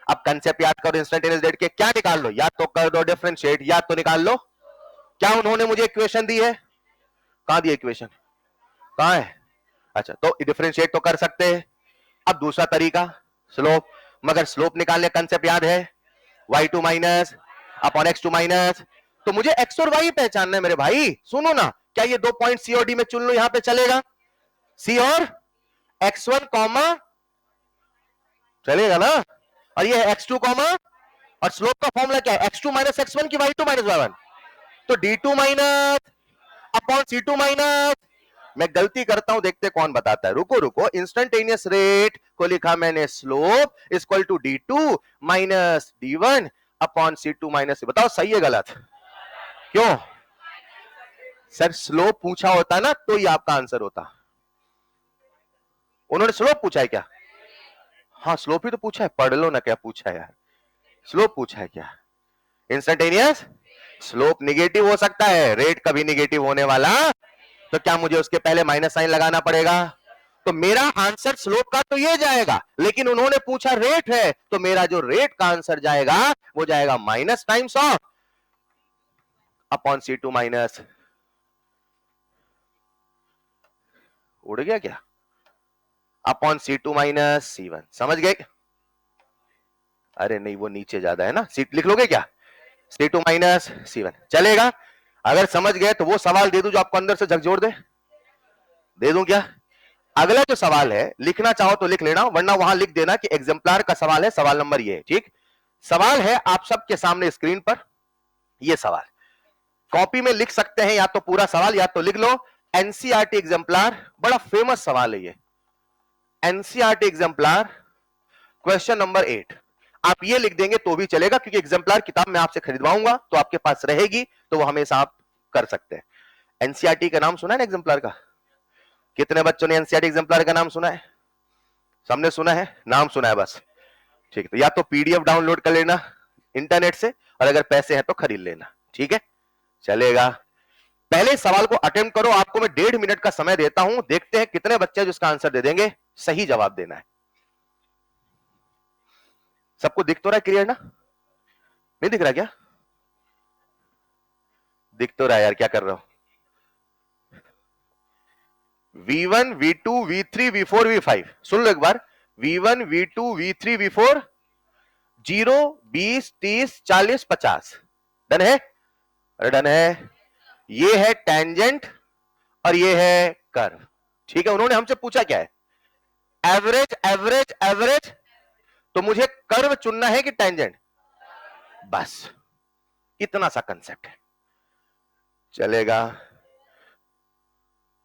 अब कंसेप्ट याद करो इंस्टेंटेनियस रेट के। क्या निकाल लो, या तो कर दो डिफरेंशिएट, या तो निकाल लो। क्या उन्होंने मुझे इक्वेशन दी है, कहां दी इक्वेशन, कहां है। अच्छा, तो डिफरेंशिएट तो कर सकते हैं। अब दूसरा तरीका, स्लोप। मगर स्लोप निकालने कंसेप्ट याद है, y2 minus upon x2 minus. तो मुझे x और y पहचानना है मेरे भाई। सुनो ना, क्या ये दो पॉइंट C और D में चुन लो, यहां पे चलेगा, C और x1 कॉमा, चलेगा ना। और ये है x2 कॉमा, और स्लोप का फॉर्मूला क्या है, x2 माइनस x1 की y2 माइनस y1। तो D2 minus upon C2 minus. मैं गलती करता हूं, देखते कौन बताता है। रुको रुको, इंस्टेंटेनियस रेट को लिखा मैंने slope equal to D2 minus D1 upon C2 minus. बताओ सही है गलत, क्यों सर, स्लोप पूछा होता ना तो ही आपका आंसर होता। उन्होंने स्लोप पूछा है क्या, हाँ स्लोप ही तो पूछा है, पढ़ लो ना क्या पूछा है यार। स्लोप पूछा है क्या, इंस्टेंटेनियस स्लोप निगेटिव हो सकता है, रेट कभी निगेटिव होने वाला। तो क्या मुझे उसके पहले माइनस साइन लगाना पड़ेगा। तो मेरा आंसर स्लोप का तो ये जाएगा, लेकिन उन्होंने पूछा रेट है, तो मेरा जो रेट का आंसर जाएगा वो जाएगा minus times of upon C2 minus. उड़ गया क्या, अपॉन C2 माइनस C1। समझ गए, अरे नहीं वो नीचे ज्यादा है ना, सीट लिख लोगे क्या, C2 माइनस C1 चलेगा। अगर समझ गए तो वो सवाल दे दूं जो आपको अंदर से झकझोर दे दूं क्या। अगला जो सवाल है, लिखना चाहो तो लिख लेना, वरना वहां लिख देना कि एग्जाम्पलर का सवाल है, सवाल नंबर ये है, ठीक। सवाल है आप सबके सामने स्क्रीन पर, यह सवाल कॉपी में लिख सकते हैं, या तो पूरा सवाल या तो लिख लो। एनसीईआरटी एग्जाम्पलर, बड़ा फेमस सवाल है ये, एनसीईआरटी एग्जाम्पलर क्वेश्चन नंबर 8। आप ये लिख देंगे तो भी चलेगा, क्योंकि एग्जाम्पलर किताब मैं आपसे खरीदवाऊंगा तो आपके पास रहेगी, तो वो हमेशा आप कर सकते हैं। एनसीईआरटी का नाम सुना है ना एग्जाम्पलर का? कितने बच्चों ने एनसीईआरटी एग्जाम्पलर का नाम सुना है? सबने सुना है, नाम सुना है बस, ठीक है। तो या तो पीडीएफ डाउनलोड कर लेना इंटरनेट से, और अगर पैसे हैं तो खरीद लेना, ठीक है, चलेगा। पहले सवाल को अटेम्प्ट करो, आपको मैं 1.5 मिनट का समय देता हूं, देखते हैं कितने बच्चे जिसका आंसर दे देंगे। सही जवाब देना है। सबको दिख तो रहा है क्लियर ना? नहीं दिख रहा क्या? दिख तो रहा है यार, क्या कर रहा हो? V1, V2, V3, V4, V5, सुन लो एक बार। V1, V2, V3, V4, 0, 20, 30, 40, 50। Done है? अरे डन है। ये है टेंजेंट और ये है कर्व, ठीक है। उन्होंने हमसे पूछा क्या है? Average, average, average. तो मुझे कर्व चुनना है कि टेंजेंट? बस इतना सा कंसेप्ट है, चलेगा।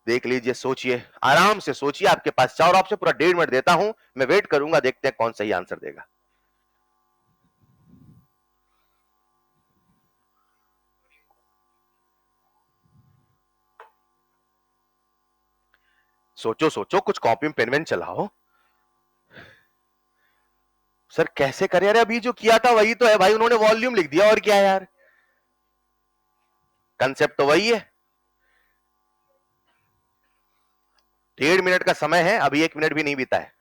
देख लीजिए, सोचिए, आराम से सोचिए। आपके पास 4 ऑप्शन, पूरा 1.5 मिनट देता हूं, मैं वेट करूंगा, देखते हैं कौन सही आंसर देगा। सोचो सोचो, कुछ कॉपी में पेन वेन चलाओ। सर कैसे करें? अरे अभी जो किया था वही तो है भाई, उन्होंने वॉल्यूम लिख दिया, और क्या है यार, कंसेप्ट तो वही है। 1.5 मिनट का समय है, अभी 1 मिनट भी नहीं बीता है।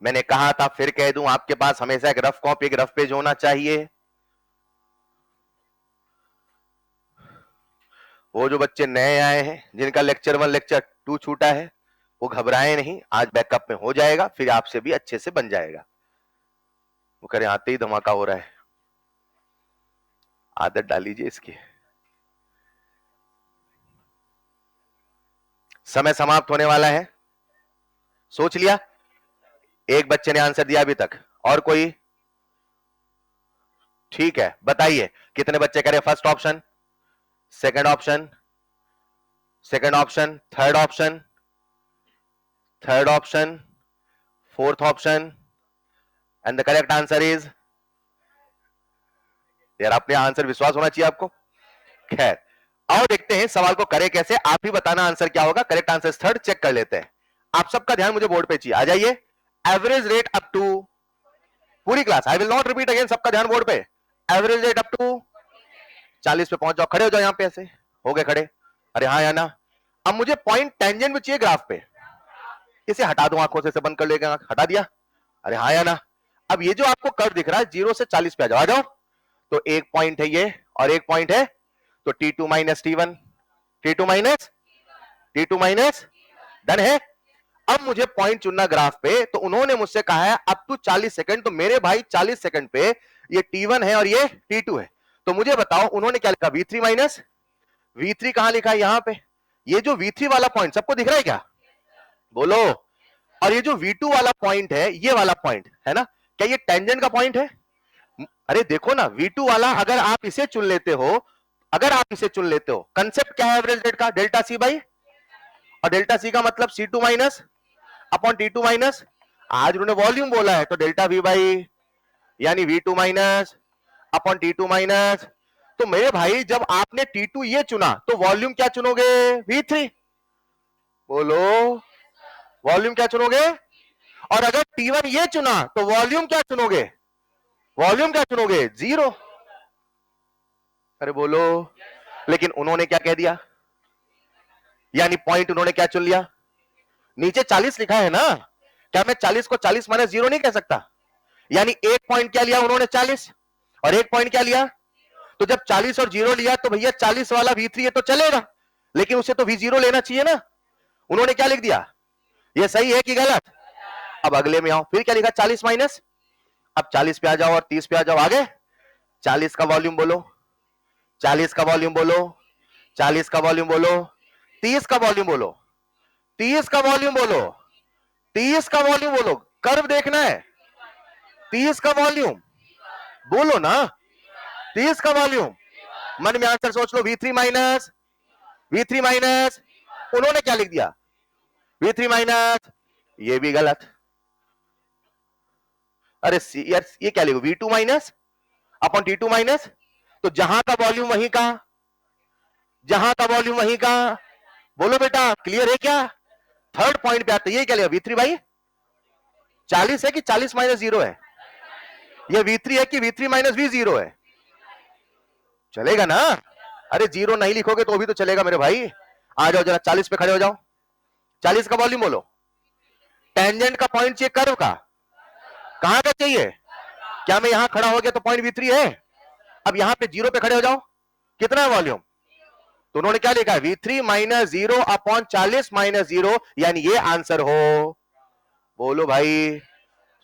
मैंने कहा था, फिर कह दूं, आपके पास हमेशा एक रफ कॉपी, एक रफ पेज होना चाहिए। वो जो बच्चे नए आए हैं, जिनका लेक्चर 1 लेक्चर 2 छूटा है, वो घबराए नहीं, आज बैकअप में हो जाएगा, फिर आपसे भी अच्छे से बन जाएगा। वो करें आते ही धमाका हो रहा है, आदत डालीजिए इसकी। समय समाप्त होने वाला है, सोच लिया? एक बच्चे ने आंसर दिया अभी तक, और कोई? ठीक है, बताइए कितने बच्चे कह रहे? First option, second option, second option, third option, third option, fourth option, and the correct answer is, यार अपने आंसर विश्वास होना चाहिए आपको। खैर, आओ देखते हैं सवाल को करे कैसे, आप ही बताना आंसर क्या होगा। करेक्ट आंसर थर्ड, चेक कर लेते हैं। आप सबका ध्यान मुझे बोर्ड पे चाहिए, आ जाइए। एवरेज रेट अप टू, पूरी class, I will not repeat again, सबका ध्यान बोर्ड पे। एवरेज रेट अप टू 40 पे पहुंच जाओ, खड़े हो जाओ यहां पे, ऐसे हो गए खड़े? अरे हाँ या ना? अब मुझे पॉइंट टेंजेंट भी चाहिए ग्राफ पे, इसे हटा दो आंखों से, बंद कर लेगा, हटा दिया। अरे हाँ या ना? अब ये जो आपको कर्व दिख रहा है, 0 से 40 पे आ जाओ, आ जाओ। तो एक पॉइंट है ये, और एक पॉइंट है, तो T2 minus T1, T2 minus T2 minus, done है। अब मुझे पॉइंट चुनना ग्राफ पे, तो उन्होंने मुझसे कहा है अप टू 40 सेकंड, तो मेरे भाई 40 सेकंड पे ये T1 है और ये T2 है। तो मुझे बताओ उन्होंने क्या लिखा? V3 माइनस, V3 कहां लिखा है? यहां पे। ये जो V3 वाला पॉइंट सबको दिख रहा है क्या? बोलो। और ये जो V2 वाला पॉइंट है, ये वाला पॉइंट है ना, क्या ये टेंजेंट का पॉइंट है? अरे देखो ना, V2 वाला अगर आप इसे चुन लेते हो, अगर आप इसे चुन लेते हो, कंसेप्ट क्या है एवरेज रेट का? डेल्टा सी बाई, और डेल्टा सी का मतलब C2 minus upon T2 minus, आज उन्होंने वॉल्यूम बोला है, तो डेल्टा V बाई, यानी V2 minus upon T2 minus. तो मेरे भाई जब आपने T2 ये चुना, तो वॉल्यूम क्या चुनोगे? V3। बोलो, वॉल्यूम क्या चुनोगे? और अगर T1 ये चुना, तो वॉल्यूम क्या चुनोगे? वॉल्यूम क्या चुनोगे? 0। अरे बोलो। लेकिन उन्होंने क्या कह दिया, यानी पॉइंट उन्होंने क्या चुन लिया? नीचे 40 लिखा है ना, क्या मैं 40 को 40 माइनस 0 नहीं कह सकता? यानी एक पॉइंट क्या लिया उन्होंने? 40, और एक पॉइंट क्या लिया? तो जब 40 और 0 लिया, तो भैया 40 वाला V3 है तो चलेगा, लेकिन उसे तो V0 लेना चाहिए ना। उन्होंने क्या लिख दिया? ये सही है कि गलत? अब अगले में आओ, फिर क्या लिखा? 40 माइनस, अब 40 पे आ जाओ और 30 पे आ जाओ, आगे 40 का वॉल्यूम बोलो, 40 का वॉल्यूम बोलो, 40 का वॉल्यूम बोलो, 30 का वॉल्यूम बोलो, 30 का वॉल्यूम बोलो, 30 का वॉल्यूम बोलो, कर्व देखना है। 30 का वॉल्यूम बोलो ना, 30 का वॉल्यूम। मन में आंसर सोच लो, V3 माइनस, V3 माइनस, उन्होंने क्या लिख दिया, V3 माइनस, ये भी गलत। अरे यार ये क्या लिखो, V2 minus upon T2 minus, तो जहां का वॉल्यूम वहीं का, जहां का वॉल्यूम वहीं का। बोलो बेटा क्लियर है क्या? थर्ड पॉइंट पे आते, ये क्या लिखा, V3 बाई 40 है कि 40 माइनस 0 है? ये V3 है कि V3 माइनस V0 है? चलेगा ना? अरे 0 नहीं लिखोगे तो भी तो चलेगा मेरे भाई। आ जाओ जरा 40 पे खड़े हो जाओ। 40 का वॉल्यूम बोलो, टेंजेंट का पॉइंट चाहिए, कर्व का कहां का चाहिए? क्या मैं यहां खड़ा हो गया तो पॉइंट V3 है? अब यहां पे 0 पे खड़े हो जाओ, कितना है वॉल्यूम? तो उन्होंने क्या लिखा है, V3 माइनस 0 अपॉन 40 माइनस 0, यानी ये आंसर हो। बोलो भाई,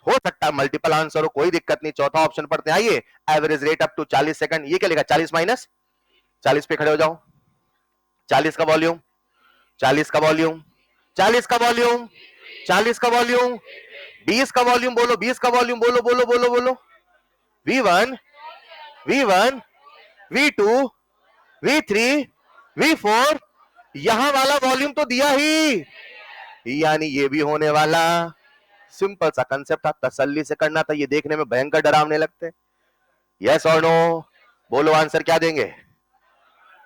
हो सकता है मल्टीपल आंसर हो, कोई दिक्कत नहीं। चौथा ऑप्शन पढ़ते हैं, आइए। Average rate up to 40 second, ये क्या लिखा, 40 माइनस 40 पे खड़े हो जाओ। 40 का वॉल्यूम, 40 का वॉल्यूम, 40 का वॉल्यूम, 40 का वॉल्यूम, 20 का वॉल्यूम बोलो, 20 का वॉल्यूम बोलो, बोलो बोलो बोलो। V1, V1, V2, V3, V4, यहां वाला वॉल्यूम तो दिया ही, यानी ये भी होने वाला। सिंपल सा कंसेप्ट था, तसल्ली से करना था, ये देखने में भयंकर डरावने लगते। यस और नो बोलो, आंसर क्या देंगे?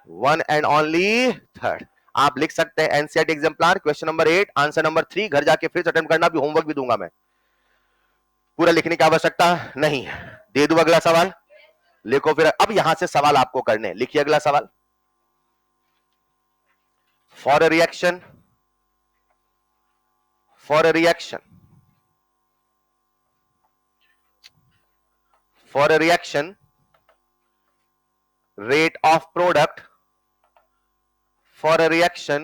One and only third. आप लिख सकते हैं NCERT exemplar question number 8 answer number 3, घर जाके फिर से अटेम्प्ट करना, भी होमवर्क भी दूंगा मैं, पूरा लिखने की आवश्यकता नहीं है। दे दूं अगला सवाल, लिखो फिर। अब यहां से सवाल आपको करने, लिखिए अगला सवाल। For a reaction, for a reaction, for a reaction, rate of product, for a reaction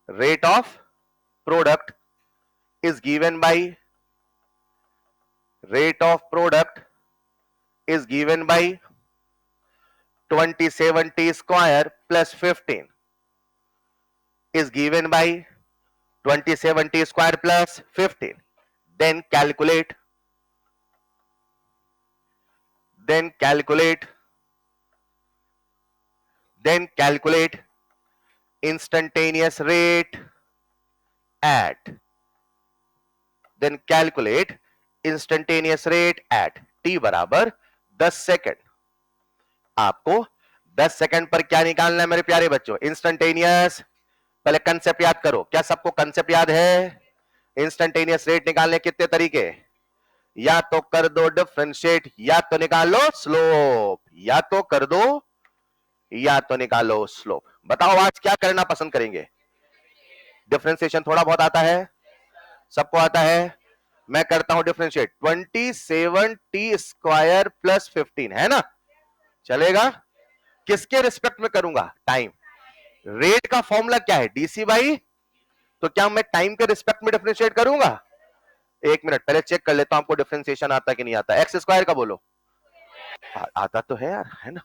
rate of product is given by, rate of product is given by 2070 square plus 15 is given by 2070 square plus 15. Then calculate, then calculate, then calculate instantaneous rate at, then calculate instantaneous rate at t बराबर 10 second. आपको 10 second पर क्या निकालना है मेरे प्यारे बच्चों? Instantaneous. पहले कंसेप्ट याद करो, क्या सबको कंसेप्ट याद है? इंस्टेंटेनियस रेट निकालने कितने तरीके, या तो कर दो डिफरेंशिएट, या तो निकालो स्लोप, या तो कर दो, या तो निकालो स्लोप। बताओ आज क्या करना पसंद करेंगे? डिफरेंशिएशन थोड़ा बहुत आता है, सबको आता है। मैं करता हूं डिफरेंशिएट, 27t स्क्वायर प्लस 15 है ना, चलेगा? किसके रिस्पेक्ट में करूंगा? टाइम। रेट का फॉर्मूला क्या है? डीसी बाई, तो क्या मैं टाइम के रिस्पेक्ट में डिफरेंशिएट करूंगा? एक मिनट पहले चेक कर लेता हूं आपको डिफरेंशिएशन आता कि नहीं आता। एक्स स्क्वायर का बोलो, आता तो है यार, है ना।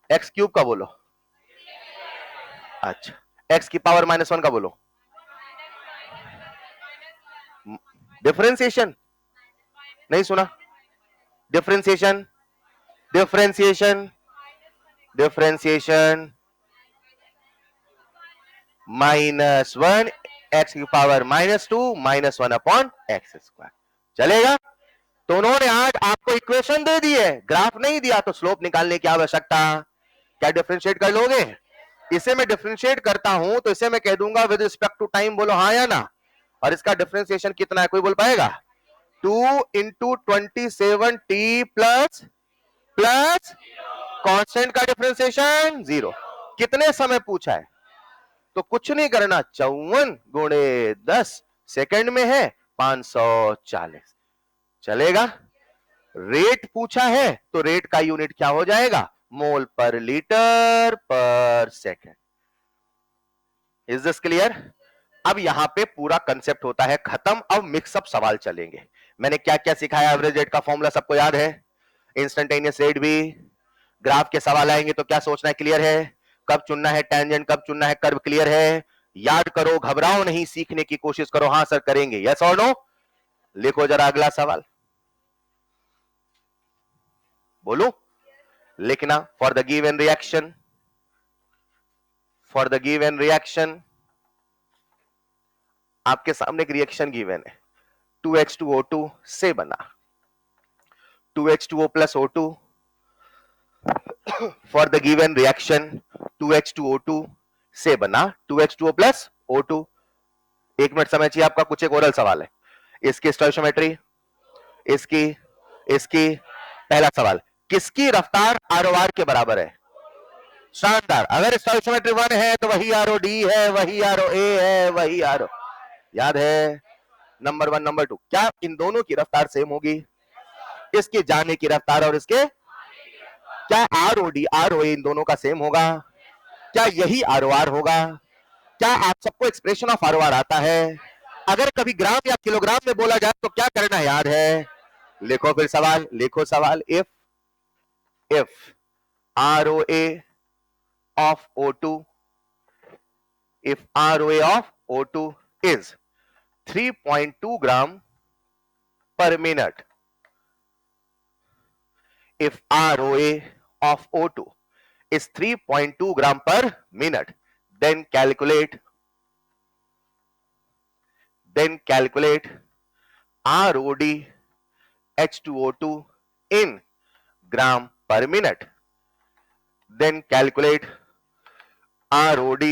एक्स क्यूब का बोलो, अच्छा। एक्स की पावर -1 का बोलो, डिफरेंशिएशन नहीं सुना? डिफरेंशिएशन, डिफरेंशिएशन, डिफरेंशिएशन -1 एक्स की पावर -2 -1 अपॉन एक्स स्क्वायर, चलेगा? तो उन्होंने आज आपको इक्वेशन दे दी है, ग्राफ नहीं दिया, तो स्लोप निकालने की आवश्यकता। क्या डिफरेंशिएट कर लोगे? इसे मैं डिफरेंशिएट करता हूं तो इसे मैं कह दूंगा विद रिस्पेक्ट टू टाइम, बोलो हाँ या ना। और इसका डिफरेंशिएशन कितना है, कोई बोल पाएगा? 2 into 27t plus plus constant का डिफरेंशिएशन 0। कितने समय पूछा है? तो कुछ नहीं करना, 54 गुणे 10 सेकंड में है 540, चलेगा? रेट पूछा है तो रेट का यूनिट क्या हो जाएगा? मोल पर लीटर पर सेकंड। Is this clear? अब यहां पे पूरा कंसेप्ट होता है खत्म। अब मिक्सअप सवाल चलेंगे। मैंने क्या क्या सिखाया? एवरेज रेट का फॉर्मूला सबको याद है, इंस्टेंटेनियस रेट भी। ग्राफ के सवाल आएंगे तो क्या सोचना है? क्लियर है? कब चुनना है टेंजेंट, कब चुनना है कर्व, क्लियर है? याद करो, घबराओ नहीं, सीखने की कोशिश करो। हाँ सर करेंगे, यस और नो। लिखो जरा अगला सवाल, बोलो लिखना। For the given reaction, for the given reaction, आपके सामने एक रिएक्शन गिवन है, 2H2O2 से बना 2H2O plus O2। For the given reaction 2H2O2 से बना 2H2O plus O2। एक मिनट समय चाहिए आपका, कुछ एक ओरल सवाल है। इसकी स्टोइशियोमेट्री, इसकी इसकी पहला सवाल, किसकी रफ्तार आरओआर के बराबर है? शानदार। अगर स्टोइशियोमेट्री 1 है तो वही आरओडी है, वही आरओए है, वही आरओ, याद है। नंबर 1 नंबर 2, क्या इन दोनों की रफ्तार सेम होगी? इसके जाने की रफ्तार और इसके, क्या आरओडी आरओए इन दोनों का सेम होगा? क्या यही आरओआर होगा? क्या आप सबको एक्सप्रेशन ऑफ आरओआर आता है? अगर कभी ग्राम या किलोग्राम में बोला जाए तो क्या करना याद है? लिखो फिर सवाल, लिखो सवाल। If ROA of O2, if ROA of O2 is 3.2 gram per minute, if ROA of O2 is 3.2 gram per minute, then calculate ROD H2O2 in gram per minute, then calculate ROD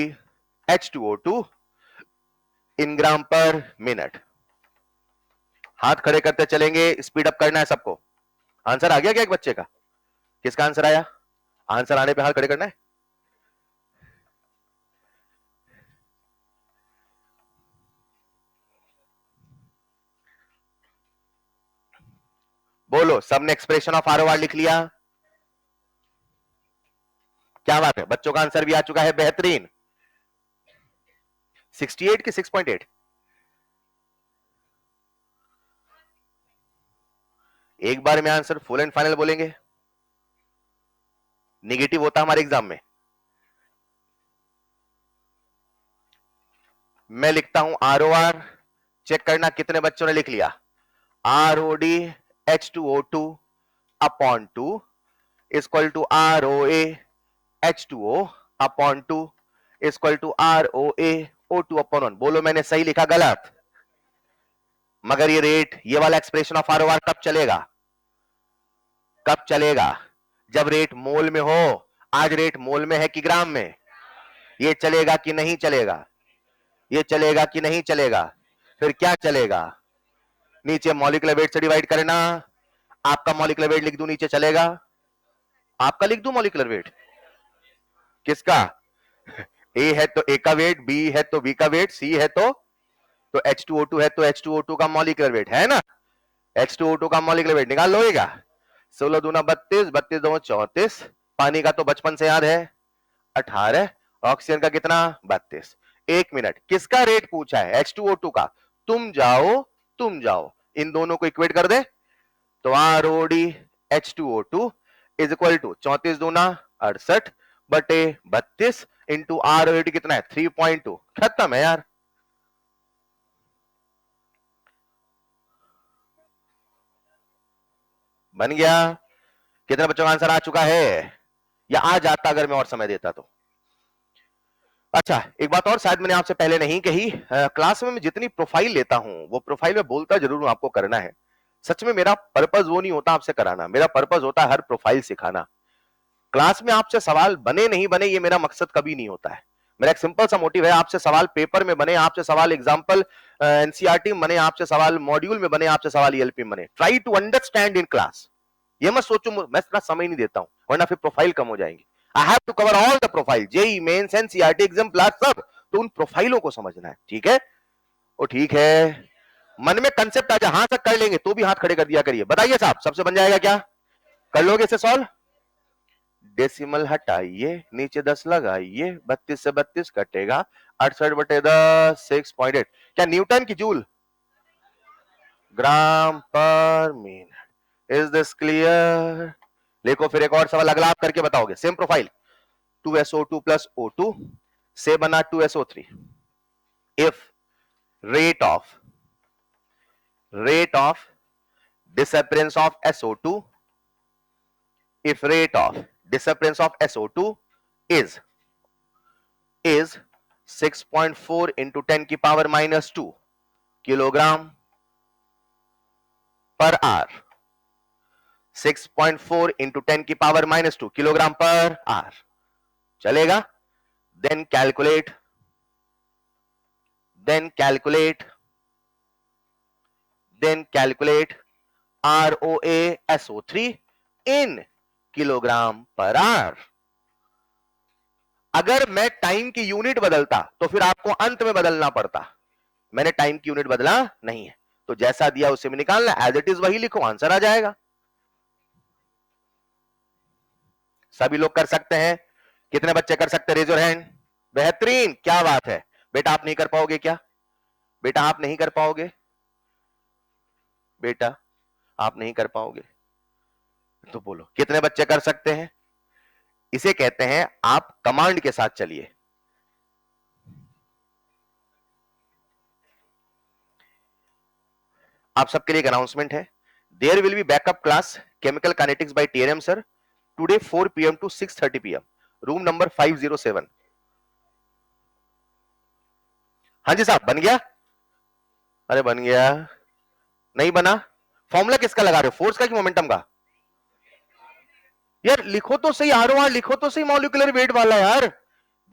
H2O2 in gram per minute। हाथ खड़े करते चलेंगे, speed up करना है सबको। Answer आ गया क्या एक बच्चे का? किसका आंसर आया? आंसर आने पे हाथ खड़े करना है। बोलो, सबने एक्सप्रेशन ऑफ आरओआर लिख लिया? क्या बात है, बच्चों का आंसर भी आ चुका है, बेहतरीन। 68 की 6.8? एक बार में आंसर फुल एंड फाइनल बोलेंगे, निगेटिव होता हमारे एग्जाम में। मैं लिखता हूं आरओआर, चेक करना कितने बच्चों ने लिख लिया। ROD H2O2 upon 2 equal to ROA H2O upon 2 equal to ROA O2 upon 1। बोलो मैंने सही लिखा गलत? मगर ये रेट, ये वाला एक्सप्रेशन ऑफ आरओआर कब चलेगा? कब चलेगा? जब रेट मोल में हो। आज रेट मोल में है कि ग्राम में? ये चलेगा कि नहीं चलेगा? ये चलेगा कि नहीं चलेगा? फिर क्या चलेगा? नीचे मॉलिक्यूलर वेट से डिवाइड करना। आपका मॉलिक्यूलर वेट लिख दूं नीचे, चलेगा? आपका लिख दूं मॉलिक्यूलर वेट? किसका? ए है तो ए का वेट, बी है तो बी का वेट, सी है तो H2O2 है तो H2O2 का मॉलिक्यूलर वेट है ना। H2O2 का मॉलिक्यूलर वेट निकाल लोएगा। 16 दूना 32, 32 दो 34। पानी का तो बचपन से याद है 18। ऑक्सीजन का कितना? 32। एक मिनट, किसका रेट पूछा है? H2O2 का। तुम जाओ इन दोनों को इक्वेट कर दे तो ROD H2O2 is equal to 34 दूना 68 बटे 32 इंटू ROD कितना है? 3.2। खत्म है यार। बन गया। कितने बच्चों का आंसर आ चुका है? या आ जाता अगर मैं और समय देता तो? अच्छा, एक बात और शायद मैंने आपसे पहले नहीं कही, क्लास में मैं जितनी प्रोफाइल लेता हूं वो प्रोफाइल में बोलता जरूर हूं आपको करना है। सच में मेरा पर्पस वो नहीं होता आपसे कराना, मेरा पर्पस होता है हर प्रोफाइल सिखाना। क्लास में आपसे सवाल बने नहीं बने ये मेरा मकसद कभी नहीं होता है। मेरा एक सिंपल सा मोटिव है, आपसे सवाल पेपर में बने, आपसे सवाल एग्जाम्पल एनसीईआरटी में बने, आपसे सवाल मॉड्यूल में बने, आपसे सवाल ईएलपी में बने। Try to understand in class. ये मत सोचो मैं इतना समय नहीं देता हूं वरना फिर प्रोफाइल कम हो जाएंगी। I have to cover all the profile, JEE Mains NCERT exam plus सब। तो उन प्रोफाइलों को समझना है, ठीक है? वो ठीक है, मन में कंसेप्ट आ जाए, हाँ सर कर लेंगे, तो भी हाथ खड़े कर दिया करिए। बताइए साहब, सबसे बन जाएगा क्या? कर लोगे इसे सॉल्व? डेसिमल हटाइए, नीचे 10 लगाइए, 32 से 32 कटेगा, 68 बटे 10 6.8। क्या न्यूटन की जूल? ग्राम पर मिनट। Is this clear? देखो फिर एक और सवाल अगला आप करके बताओगे। Same profile, 2SO2 plus O2 से बना 2SO3। if rate of disappearance of SO2, if rate of disappearance of SO2 is 6.4 into 10 की power minus 2 kilogram per hour, 6.4 into 10 की power minus 2 kilogram per hour, चलेगा? then calculate ROA SO3 in kilogram per hour. अगर मैं time की unit बदलता तो फिर आपको अंत में बदलना पड़ता, मैंने टाइम की यूनिट बदला नहीं है, तो जैसा दिया उसे में निकालना, एज इट इज वही लिखो, आंसर आ जाएगा। सभी लोग कर सकते हैं? कितने बच्चे कर सकते हैं? Raise your hand. बेहतरीन, क्या बात है। बेटा आप नहीं कर पाओगे क्या? बेटा आप नहीं कर पाओगे? बेटा आप नहीं कर पाओगे तो बोलो कितने बच्चे कर सकते हैं? इसे कहते हैं आप कमांड के साथ चलिए। आप सबके लिए एक अनाउंसमेंट है, there will be backup class chemical kinetics by TNM sir today 4 PM to 6:30 PM, room number 507। हाँ जी साहब, बन गया? अरे बन गया, नहीं बना? फॉर्मूला किसका लगा रहे हो, फोर्स का कि मोमेंटम का? यार लिखो तो सही, आर लिखो तो सही, मॉलिक्यूलर वेट वाला यार,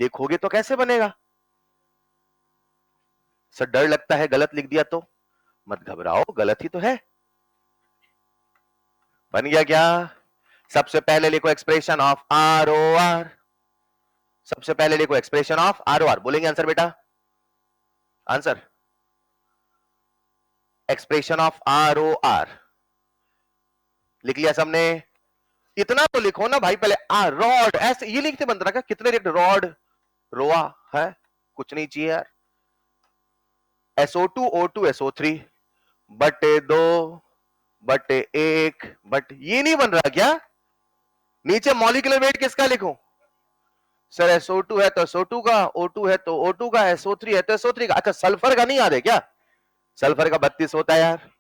देखोगे तो कैसे बनेगा? सर डर लगता है गलत लिख दिया तो? मत घबराओ, गलत ही तो है। बन गया क्या? सबसे पहले लिखो एक्सप्रेशन ऑफ ROR, सबसे पहले लिखो एक्सप्रेशन ऑफ ROR, बोलेंगे आंसर बेटा? आंसर एक्सप्रेशन ऑफ ROR लिख लिया सबने? इतना तो लिखो ना भाई पहले, रॉड ऐसे ये लिखते बनता क्या? कितने रेट रॉड रोआ है, कुछ नहीं चाहिए यार। SO2 O2 SO3 बटे 2 बटे 1 बट ये नहीं बन रहा क्या? नीचे मॉलिक्यूलर वेट किसका लिखूं? सर SO2 है तो SO2 का, O2 है तो O2 का, SO3 है तो SO3 का। अच्छा सल्फर का नहीं याद है क्या? सल्फर का 32 होता है यार।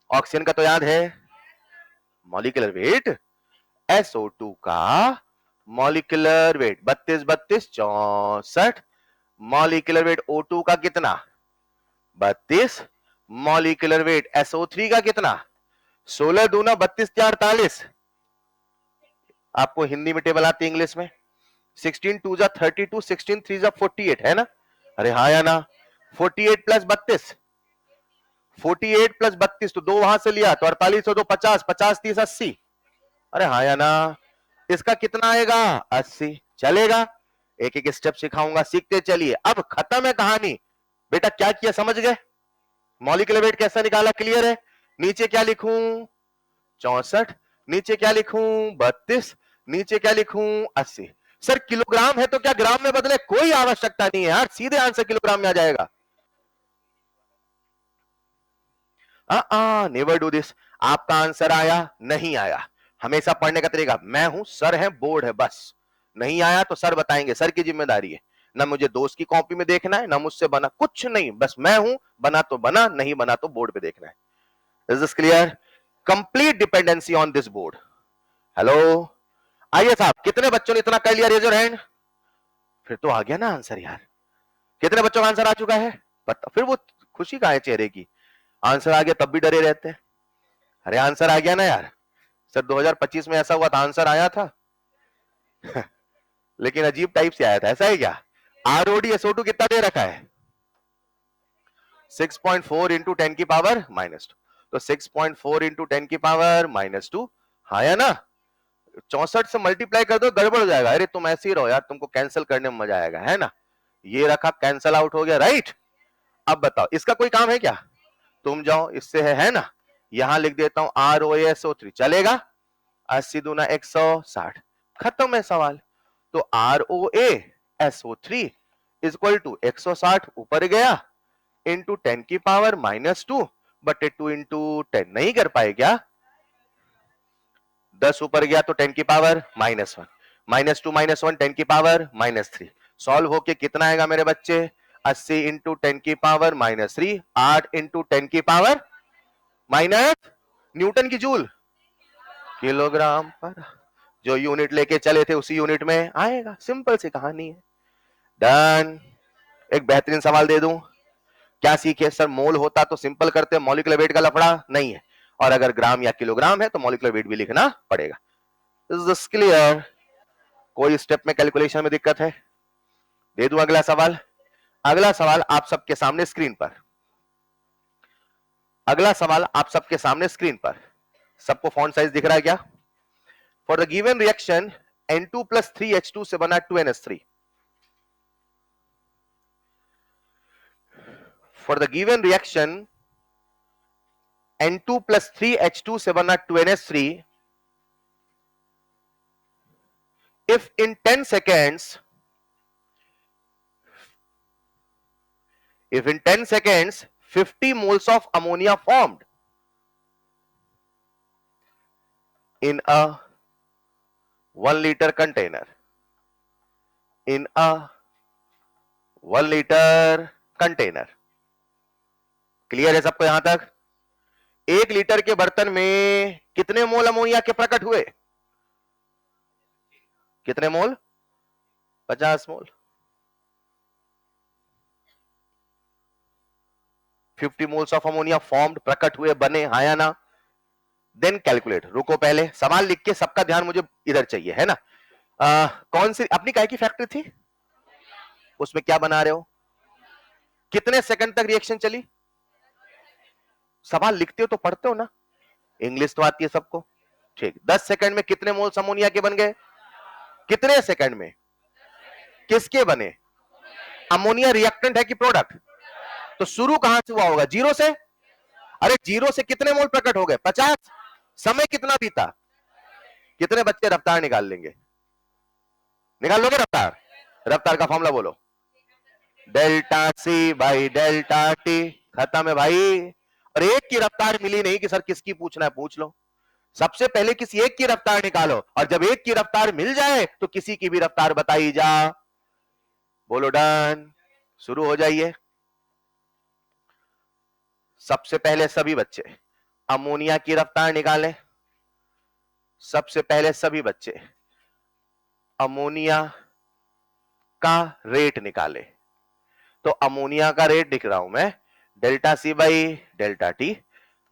ऑक्सीजन का तो याद है। मॉलिक्यूलर वेट SO2 का molecular weight 32 32 64, molecular weight O2 का कितना? 32, मॉलिक्यूलर वेट SO3 का कितना? 16 दूना 32 48। आपको हिंदी में टेबल आती है, इंग्लिश में? 16 2 जा 32, 16 3 जा 48 है ना? अरे हाँ या ना? 48 प्लस 32, 48 प्लस 32 तो 2 वहां से लिया तो 48 हो तो 50, 50 30 80। अरे हाँ या ना? इसका कितना आएगा? 80। चलेगा, एक एक स्टेप सिखाऊंगा, सीखते चलिए। अब खत्म है कहानी। बेटा क्या किया समझ गए? मॉलिक्यूलर वेट कैसा निकाला, क्लियर है? नीचे क्या लिखूं? 64, नीचे क्या लिखूं? 32, नीचे क्या लिखूं? 80। सर किलोग्राम है तो क्या ग्राम में बदले? कोई आवश्यकता नहीं है यार, सीधे आंसर किलोग्राम में आ जाएगा। Never do this. आपका आंसर आया नहीं आया, हमेशा पढ़ने का तरीका, मैं हूं सर है बोर्ड है, बस नहीं आया तो सर बताएंगे, सर की जिम्मेदारी है। ना मुझे दोस्त की कॉपी में देखना है, ना मुझसे बना, कुछ नहीं, बस मैं हूं, बना तो बना, नहीं बना तो बोर्ड पे देखना है। Is this clear? Complete dependency on this board. Hello, आइए साहब, कितने बच्चों ने इतना कर लिया? Raise your hand. फिर तो आ गया ना आंसर यार। कितने बच्चों का आंसर आ चुका है? बता, फिर वो खुशी कहां है चेहरे की? आंसर आ गया तब भी डरे रहते हैं। अरे आंसर आ गया ना यार। सर 2025 में ऐसा हुआ था, आंसर आया था लेकिन अजीब टाइप से आया था, ऐसा है क्या? ROD SO2 कितना दे रखा है? 6.4 इंटू 10 की पावर माइनस 2, तो 6.4 इंटू 10 की पावर माइनस 2, हाँ या ना? 64 से मल्टीप्लाई कर दो, गड़बड़ हो जाएगा। अरे तुम ऐसे ही रहो यार, तुमको कैंसिल करने में मजा आएगा, है ना? ये रखा, कैंसिल आउट हो गया, राइट? अब बताओ इसका कोई काम है क्या? तुम जाओ, इससे है ना? यहां लिख देता हूं ROASO3, चलेगा? 80 दूना 160, खत्म है सवाल। तो ROASO3 इक्वल टू 160 ऊपर गया इंटू 10 की पावर माइनस 2 बटे 2 इंटू 10, नहीं कर पाए क्या? 10 ऊपर गया तो 10 की पावर -1, -2 -1 10 की पावर -3, सॉल्व होके कितना आएगा मेरे बच्चे? 80 इंटू 10 की पावर -3, 8 इंटू 10 की पावर माइनस, न्यूटन की जूल किलोग्राम पर, जो यूनिट लेके चले थे उसी यूनिट में आएगा। सिंपल सी कहानी है। डन। एक बेहतरीन सवाल दे दूं, क्या सीखे सर? मोल होता तो सिंपल करते, मॉलिक्यूलर वेट का लफड़ा नहीं है, और अगर ग्राम या किलोग्राम है तो मॉलिक्यूलर वेट भी लिखना पड़ेगा। Is this clear? कोई स्टेप में कैलकुलेशन में दिक्कत है? दे दूं अगला सवाल। अगला सवाल आप सबके सामने स्क्रीन पर, अगला सवाल आप सबके सामने स्क्रीन पर। सबको फॉन्ट साइज दिख रहा है क्या? For the given reaction N2 plus 3H2 से बना 2NH3, for the given reaction N2 plus 3H2 से बना 2NH3, if in 10 seconds, if in 10 seconds 50 moles of ammonia formed in a 1 liter container, in a 1 liter container, clear है सबको यहां तक? 1 litre के बर्तन में कितने मोल अमोनिया के प्रकट हुए? कितने mole? 50 mole. 50 moles of ammonia formed, प्रकट हुए, बने, हाँ या ना? Then calculate. रुको, पहले सवाल लिख के सबका ध्यान मुझे इधर चाहिए, है ना? कौन सी अपनी काय की फैक्ट्री थी? उसमें क्या बना रहे हो? कितने सेकंड तक रिएक्शन चली? सवाल लिखते हो तो पढ़ते हो ना, इंग्लिश तो आती है सबको। ठीक, 10 सेकंड में कितने मोल्स अमोनिया के बन गए? कितने सेकंड में? किसके बने? अमोनिया रिएक्टेंट है कि प्रोडक्ट? तो शुरू कहां से हुआ होगा? जीरो से। अरे जीरो से कितने मोल प्रकट हो गए? 50। समय कितना बीता? कितने बच्चे रफ्तार निकाल लेंगे? निकाल लोगे रफ्तार? रफ्तार का फॉर्मूला बोलो। Delta C by delta T. खत्म है भाई। और एक की रफ्तार मिली नहीं कि सर किसकी पूछना है, पूछ लो। सबसे पहले किसी एक की रफ्तार निकालो, और जब एक की रफ्तार मिल जाए तो किसी की भी रफ्तार बताई जा। बोलो डन। शुरू हो जाइए। सबसे पहले सभी बच्चे अमोनिया की रफ्तार निकालें। सबसे पहले सभी बच्चे अमोनिया का रेट निकाले। तो अमोनिया का रेट लिख रहा हूं मैं, delta C by delta T,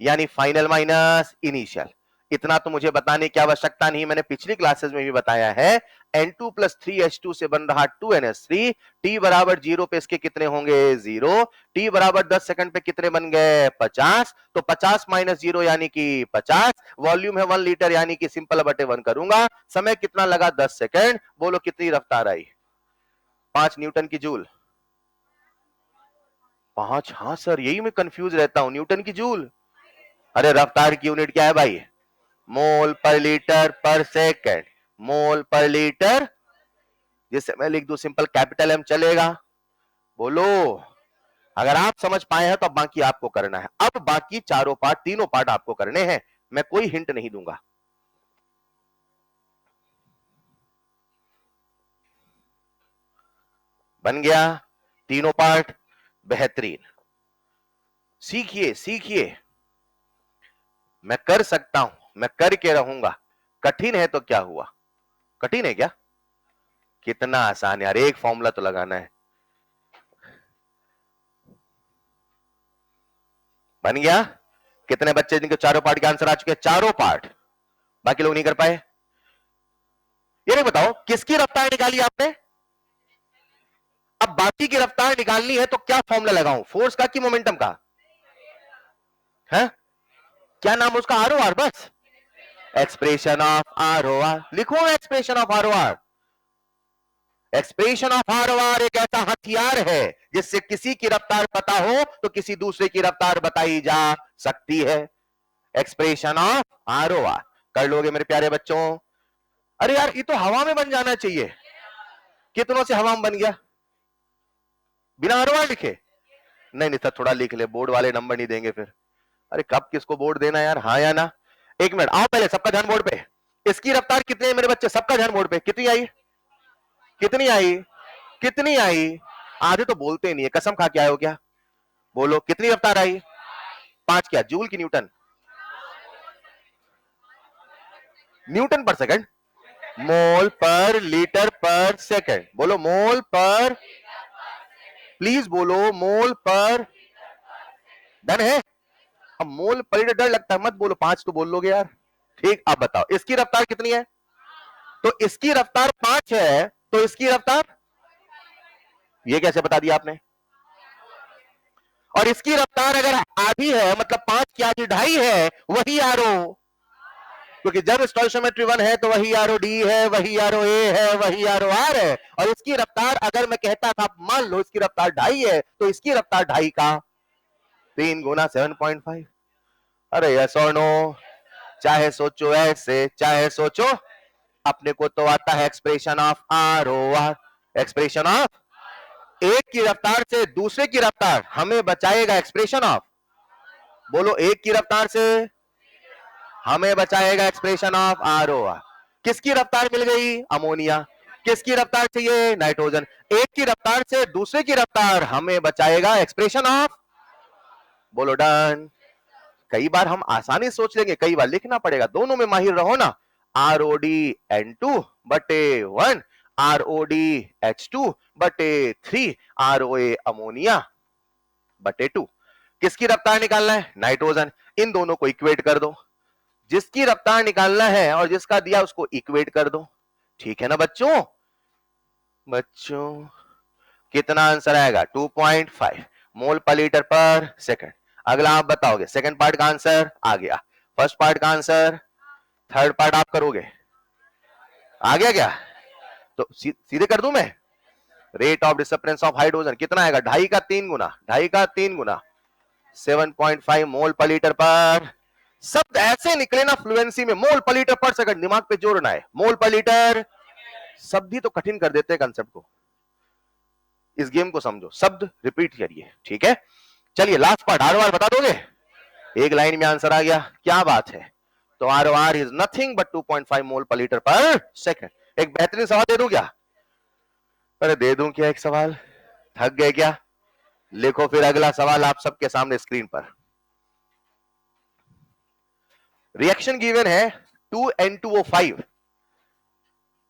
यानी फाइनल माइनस इनिशियल। इतना तो मुझे बताने की आवश्यकता नहीं, मैंने पिछली क्लासेस में भी बताया है। N2 plus 3H2 से बन रहा 2NH3, t बराबर 0 पे इसके कितने होंगे? 0। t बराबर 10 सेकंड पे कितने बन गए? 50। तो 50 माइनस 0 यानी कि 50। वॉल्यूम है 1 लीटर, यानी कि सिंपल बटे 1 करूंगा। समय कितना लगा? 10 सेकंड। बोलो कितनी रफ्तार आई? 5 न्यूटन की जूल। 5? हाँ सर, यही मैं कंफ्यूज रहता हूं, न्यूटन की जूल। अरे रफ्तार की यूनिट क्या है भाई? मोल पर लीटर पर सेकंड। मोल पर लीटर, जिसे मैं लिख दूं सिंपल कैपिटल एम, चलेगा? बोलो। अगर आप समझ पाए हैं तो अब बाकी आपको करना है। अब बाकी चारों पार्ट, तीनों पार्ट आपको करने हैं, मैं कोई हिंट नहीं दूंगा। बन गया तीनों पार्ट? बेहतरीन। सीखिए सीखिए, मैं कर सकता हूं, मैं करके रहूंगा। कठिन है तो क्या हुआ? कठिन है क्या? कितना आसान है यार, एक फॉर्मूला तो लगाना है। बन गया? कितने बच्चे जिनके चारों पार्ट के आंसर आ चुके हैं? चारों पार्ट। बाकी लोग नहीं कर पाए। ये नहीं बताओ किसकी रफ्तार निकाली आपने? अब बाकी की रफ्तार निकालनी है तो क्या फॉर्मूला लगाऊं? फोर्स का कि मोमेंटम का? है क्या नाम उसका? आरओआर। बस एक्सप्रेशन ऑफ आरओआर लिखो। Expression of ROR. Expression of ROR एक ऐसा हथियार है जिससे किसी की रफ्तार पता हो तो किसी दूसरे की रफ्तार बताई जा सकती है। एक्सप्रेशन ऑफ आरओआर कर लोगे मेरे प्यारे बच्चों? अरे यार ये तो हवा में बन जाना चाहिए। कितनों से हवा में बन गया बिना आरओआर लिखे? नहीं नहीं सर, थोड़ा लिख ले, बोर्ड वाले नंबर नहीं देंगे फिर। अरे कब किसको बोर्ड देना यार, हाँ या ना? एक मिनट, आओ पहले सबका ध्यान बोर्ड पे। इसकी रफ्तार कितनी है मेरे बच्चे? सबका ध्यान बोर्ड पे। कितनी आई? कितनी आई? कितनी आई? आधे तो बोलते नहीं है, कसम खा के आए हो क्या? बोलो कितनी रफ्तार आई? 5 क्या, जूल की न्यूटन? न्यूटन पर सेकंड, मोल पर लीटर पर सेकंड। बोलो मोल पर, प्लीज बोलो मोल पर। डन है? अब मोल पर लीटर डर लगता है, मत बोलो, 5 तो बोल लोगे यार। ठीक, अब बताओ इसकी रफ्तार कितनी है? तो इसकी रफ्तार 5 है, तो इसकी रफ्तार, ये कैसे बता दिया आपने? और इसकी रफ्तार अगर आधी है, मतलब 5 की आधी 2.5 है, वही आरो, क्योंकि जब स्टॉइचियोमेट्री 1 है तो वही आरो डी है, वही आरो ए है, वही आरो आर है। और इसकी रफ्तार अगर मैं कहता था, मान लो इसकी रफ्तार 2.5 है, तो इसकी रफ्तार 2.5 का 3 गुना 7.5। अरे यस और नो? चाहे सोचो ऐसे, चाहे सोचो, अपने को तो आता है expression of R O R, expression of एक की रफ्तार से दूसरे की रफ्तार हमें बचाएगा एक्सप्रेशन ऑफ, बोलो एक की रफ्तार से हमें बचाएगा expression of R O R. किसकी रफ्तार मिल गई? अमोनिया। किसकी रफ्तार चाहिए? नाइट्रोजन। एक की रफ्तार से दूसरे की रफ्तार हमें बचाएगा एक्सप्रेशन ऑफ, बोलो डन। कई बार हम आसानी सोच लेंगे, कई बार लिखना पड़ेगा, दोनों में माहिर रहो ना। आर ओ डी N2 बटे 1, आर ओ डी H2 बटे 3, आर ओ ए अमोनिया बटे 2। किसकी रफ्तार निकालना है? नाइट्रोजन। इन दोनों को इक्वेट कर दो, जिसकी रफ्तार निकालना है और जिसका दिया उसको इक्वेट कर दो। ठीक है ना बच्चों? बच्चों कितना आंसर आएगा? 2.5 मोल पर लीटर पर सेकंड। अगला आप बताओगे, सेकंड पार्ट का आंसर आ गया, फर्स्ट पार्ट का आंसर, थर्ड पार्ट आप करोगे, आ गया क्या? तो सीधे कर दूं मैं? Rate of disappearance of hydrogen कितना आएगा? 2.5 का 3 गुना, 2.5 का 3 गुना 7.5 मोल पर लीटर पर। शब्द ऐसे निकले ना फ्लुएंसी में, मोल पर लीटर पर सेकंड, दिमाग पे जोड़ना है, मोल पर लीटर। शब्द ही तो कठिन कर देते हैं कंसेप्ट को। इस गेम को समझो, शब्द रिपीट करिए, ठीक है? चलिए लास्ट पार्ट, आर बता दोगे? एक लाइन में आंसर आ गया, क्या बात है। तो R O R is nothing but 2.5 mole पर लीटर पर सेकंड। एक बेहतरीन सवाल दे दूं क्या? अरे दे दूं क्या एक सवाल? थक गए क्या? लिखो फिर अगला सवाल आप सबके सामने स्क्रीन पर। रिएक्शन गिवन है 2N2O5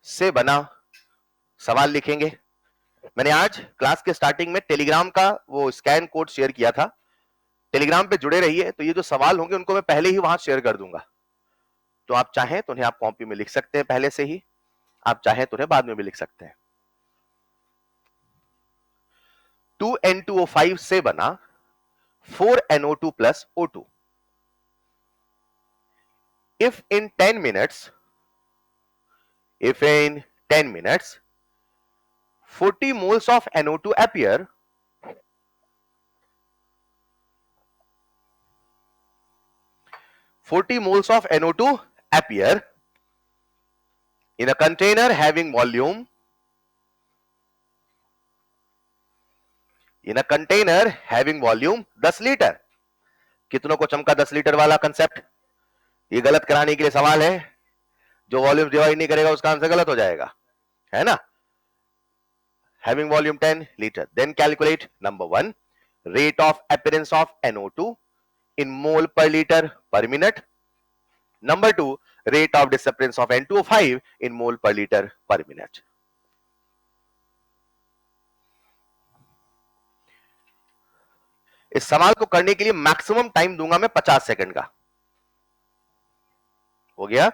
से बना, सवाल लिखेंगे। मैंने आज क्लास के स्टार्टिंग में टेलीग्राम का वो स्कैन कोड शेयर किया था, टेलीग्राम पे जुड़े रहिए, तो ये जो सवाल होंगे उनको मैं पहले ही वहां शेयर कर दूंगा। तो आप चाहें तो उन्हें आप कॉपी में लिख सकते हैं पहले से ही, आप चाहें तो उन्हें बाद में भी लिख सकते हैं। 2N2O5 से बना 4NO2 plus O2। If in 10 minutes, if in 10 minutes 40 moles of NO2 appear, in a container having volume, in a container having volume 10 litre. कितनों को चमका 10 लीटर वाला कंसेप्ट? ये गलत कराने के लिए सवाल है, जो वॉल्यूम डिवाइड नहीं करेगा उसका आंसर गलत हो जाएगा, है ना? Having volume 10 liter, then calculate number 1 rate of appearance of NO2 in mole per liter per minute, number 2 rate of disappearance of N2O5 in mole per liter per minute। इस सवाल को करने के लिए मैक्सिमम टाइम दूंगा मैं 50 second का। हो गया?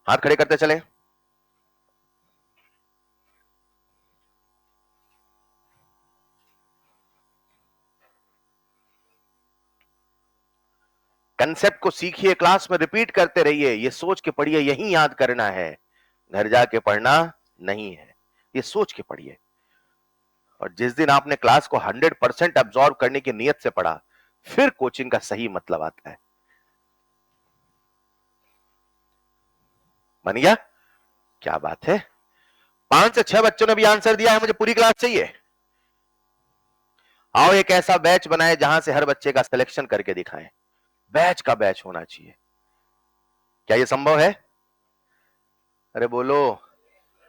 हाथ खड़े करते चलें। कंसेप्ट को सीखिए, क्लास में रिपीट करते रहिए, ये सोच के पढ़िए यही याद करना है, घर जाके पढ़ना नहीं है, ये सोच के पढ़िए। और जिस दिन आपने क्लास को 100% अब्सॉर्ब करने की नियत से पढ़ा, फिर कोचिंग का सही मतलब आता है। बन गया? क्या बात है। 5 से 6 बच्चों ने भी आंसर दिया है, मुझे पूरी क्लास चाहिए। आओ एक ऐसा बैच बनाए जहां से हर बच्चे का सिलेक्शन करके दिखाएं, बैच का बैच होना चाहिए। क्या यह संभव है? अरे बोलो।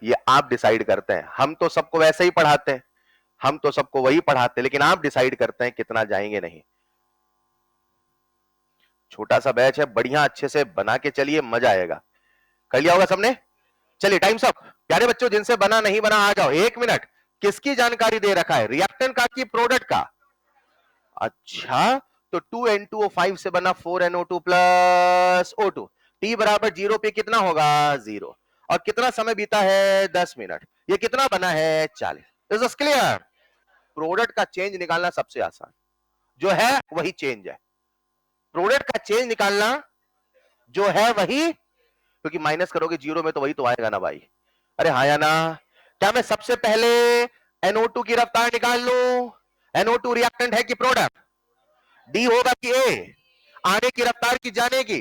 ये आप डिसाइड करते हैं, हम तो सबको वैसे ही पढ़ाते हैं, हम तो सबको वही पढ़ाते, लेकिन आप डिसाइड करते हैं कितना जाएंगे नहीं। छोटा सा बैच है, बढ़िया अच्छे से बना के चलिए, मजा आएगा। कर लिया होगा सबने? चलिए टाइम्स अप। प्यारे बच्चों, जिनसे बना नहीं बना आ जाओ, 1 मिनट। किसकी जानकारी दे रखा है, रिएक्टेंट का कि प्रोडक्ट का? अच्छा, तो 2N2O5 से बना 4NO2 प्लस O2, T बराबर 0 पे कितना होगा? 0। और कितना समय बीता है? 10 मिनट। ये कितना बना है? 40। Is this clear? प्रोडक्ट का चेंज निकालना सबसे आसान, जो है वही चेंज है। प्रोडक्ट का चेंज निकालना जो है वही, क्योंकि माइनस करोगे 0 में तो वही तो आएगा ना भाई। अरे हाँ या ना? क्या मैं सबसे पहले NO2 की रफ्तार निकाल लूं? NO2 रिएक्टेंट है कि प्रोडक्ट? डी होगा कि ए? आने की रफ्तार की जाने की?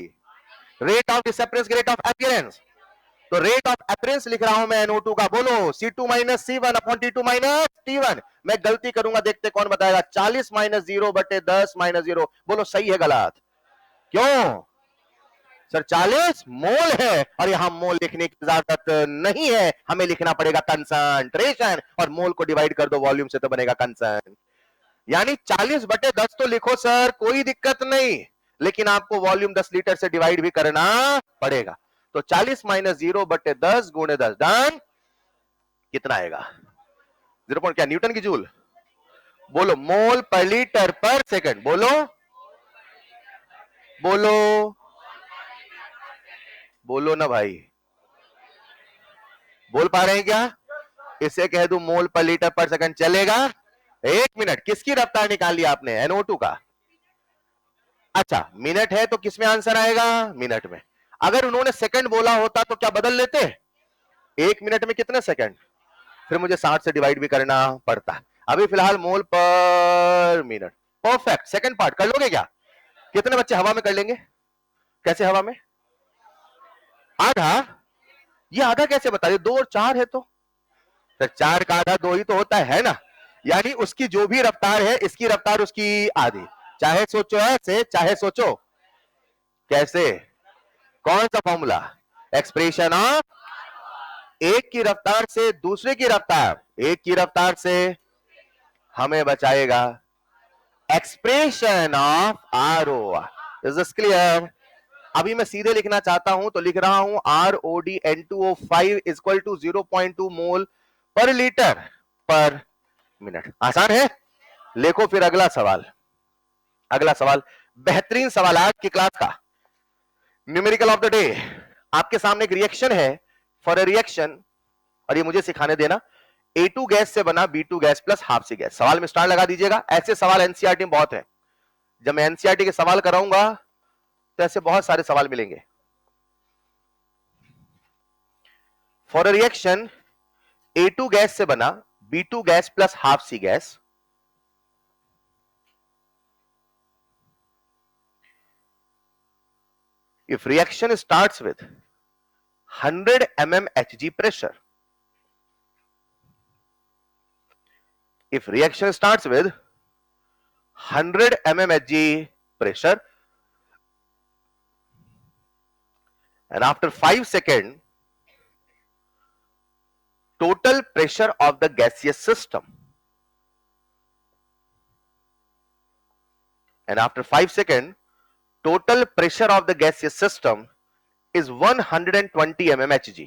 Rate of disappearance, rate of appearance. तो रेट ऑफ अपीयरेंस लिख रहा हूं मैं NO2 का, बोलो C2 minus C1 upon T2 minus T1। मैं गलती करूंगा, देखते कौन बताएगा। 40 माइनस 0 बटे 10 माइनस 0, बोलो सही है गलत? क्यों सर? 40 मोल है, और यहां मोल लिखने की इजाजत नहीं है, हमें लिखना पड़ेगा कंसंट्रेशन, और मोल को डिवाइड कर दो वॉल्यूम से तो बनेगा कंसंट्रेशन। यानी 40 बटे 10 तो लिखो सर, कोई दिक्कत नहीं, लेकिन आपको वॉल्यूम 10 लीटर से डिवाइड भी करना पड़ेगा। तो 40 माइनस 0 बटे 10 गुणे 10, डन। कितना आएगा? 0 क्या, न्यूटन की जूल? बोलो मोल पर लीटर पर सेकंड, बोलो बोलो बोलो ना भाई, बोल पा रहे हैं क्या? इसे कह दूं मोल पर लीटर पर सेकंड, चलेगा? 1 मिनट। किसकी रफ्तार निकाल लिया आपने? NO2 का। अच्छा, मिनट है तो किसमें आंसर आएगा? मिनट में। अगर उन्होंने सेकंड बोला होता तो क्या बदल लेते? 1 मिनट में कितने सेकंड? फिर मुझे 60 से डिवाइड भी करना पड़ता। अभी फिलहाल मोल पर मिनट। परफेक्ट। सेकंड पार्ट कर लोगे क्या? कितने बच्चे हवा में कर लेंगे? कैसे हवा में? आधा? ये आधा कैसे बता रहे? 2 और 4 है तो 4 का आधा 2 ही तो होता है ना? यानी उसकी जो भी रफ्तार है, इसकी रफ्तार उसकी आधी। चाहे सोचो ऐसे, चाहे सोचो कैसे। कौन सा फॉर्मूला? एक्सप्रेशन ऑफ एक की रफ्तार से दूसरे की रफ्तार, एक की रफ्तार से हमें बचाएगा expression of RO। Is this clear? अभी मैं सीधे लिखना चाहता हूं तो लिख रहा हूं ROD N2O5 इक्वल टू 0.2 मोल पर लीटर पर मिनट। आसान है? लिखो फिर अगला सवाल। अगला सवाल बेहतरीन सवाल आज की क्लास का, न्यूमेरिकल ऑफ द डे। आपके सामने एक रिएक्शन है, फॉर अ रिएक्शन, और ये मुझे सिखाने देना, A2 गैस से बना B2 gas plus half C gas. सवाल में स्टार लगा दीजिएगा। ऐसे सवाल एनसीईआरटी में बहुत है, जब मैं एनसीईआरटी के सवाल कराऊंगा तो ऐसे बहुत सारे सवाल मिलेंगे। For a reaction A2 gas से बना B2 gas plus half C gas, if reaction starts with 100 mm Hg pressure, if reaction starts with 100 mm Hg pressure and after 5 seconds total pressure of the gaseous system, and after 5 seconds total pressure of the gaseous system is 120 mm Hg.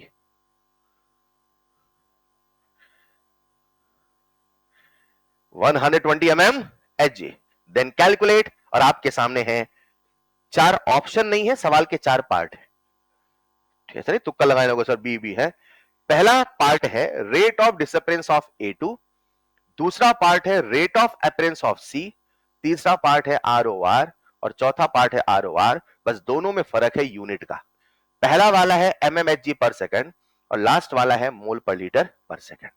Hg, then calculate। और आपके सामने है 4 option नहीं है, सवाल के 4 part है। ठीक है, तुक्का लगाए लोगों सर बी है। पहला पार्ट है rate of disappearance of A2, दूसरा पार्ट है rate of appearance of C, तीसरा पार्ट है ROR, और चौथा पार्ट है ROR। बस दोनों में फर्क है यूनिट का। पहला वाला है mmHg पर सेकंड और लास्ट वाला है मोल पर लीटर पर सेकंड।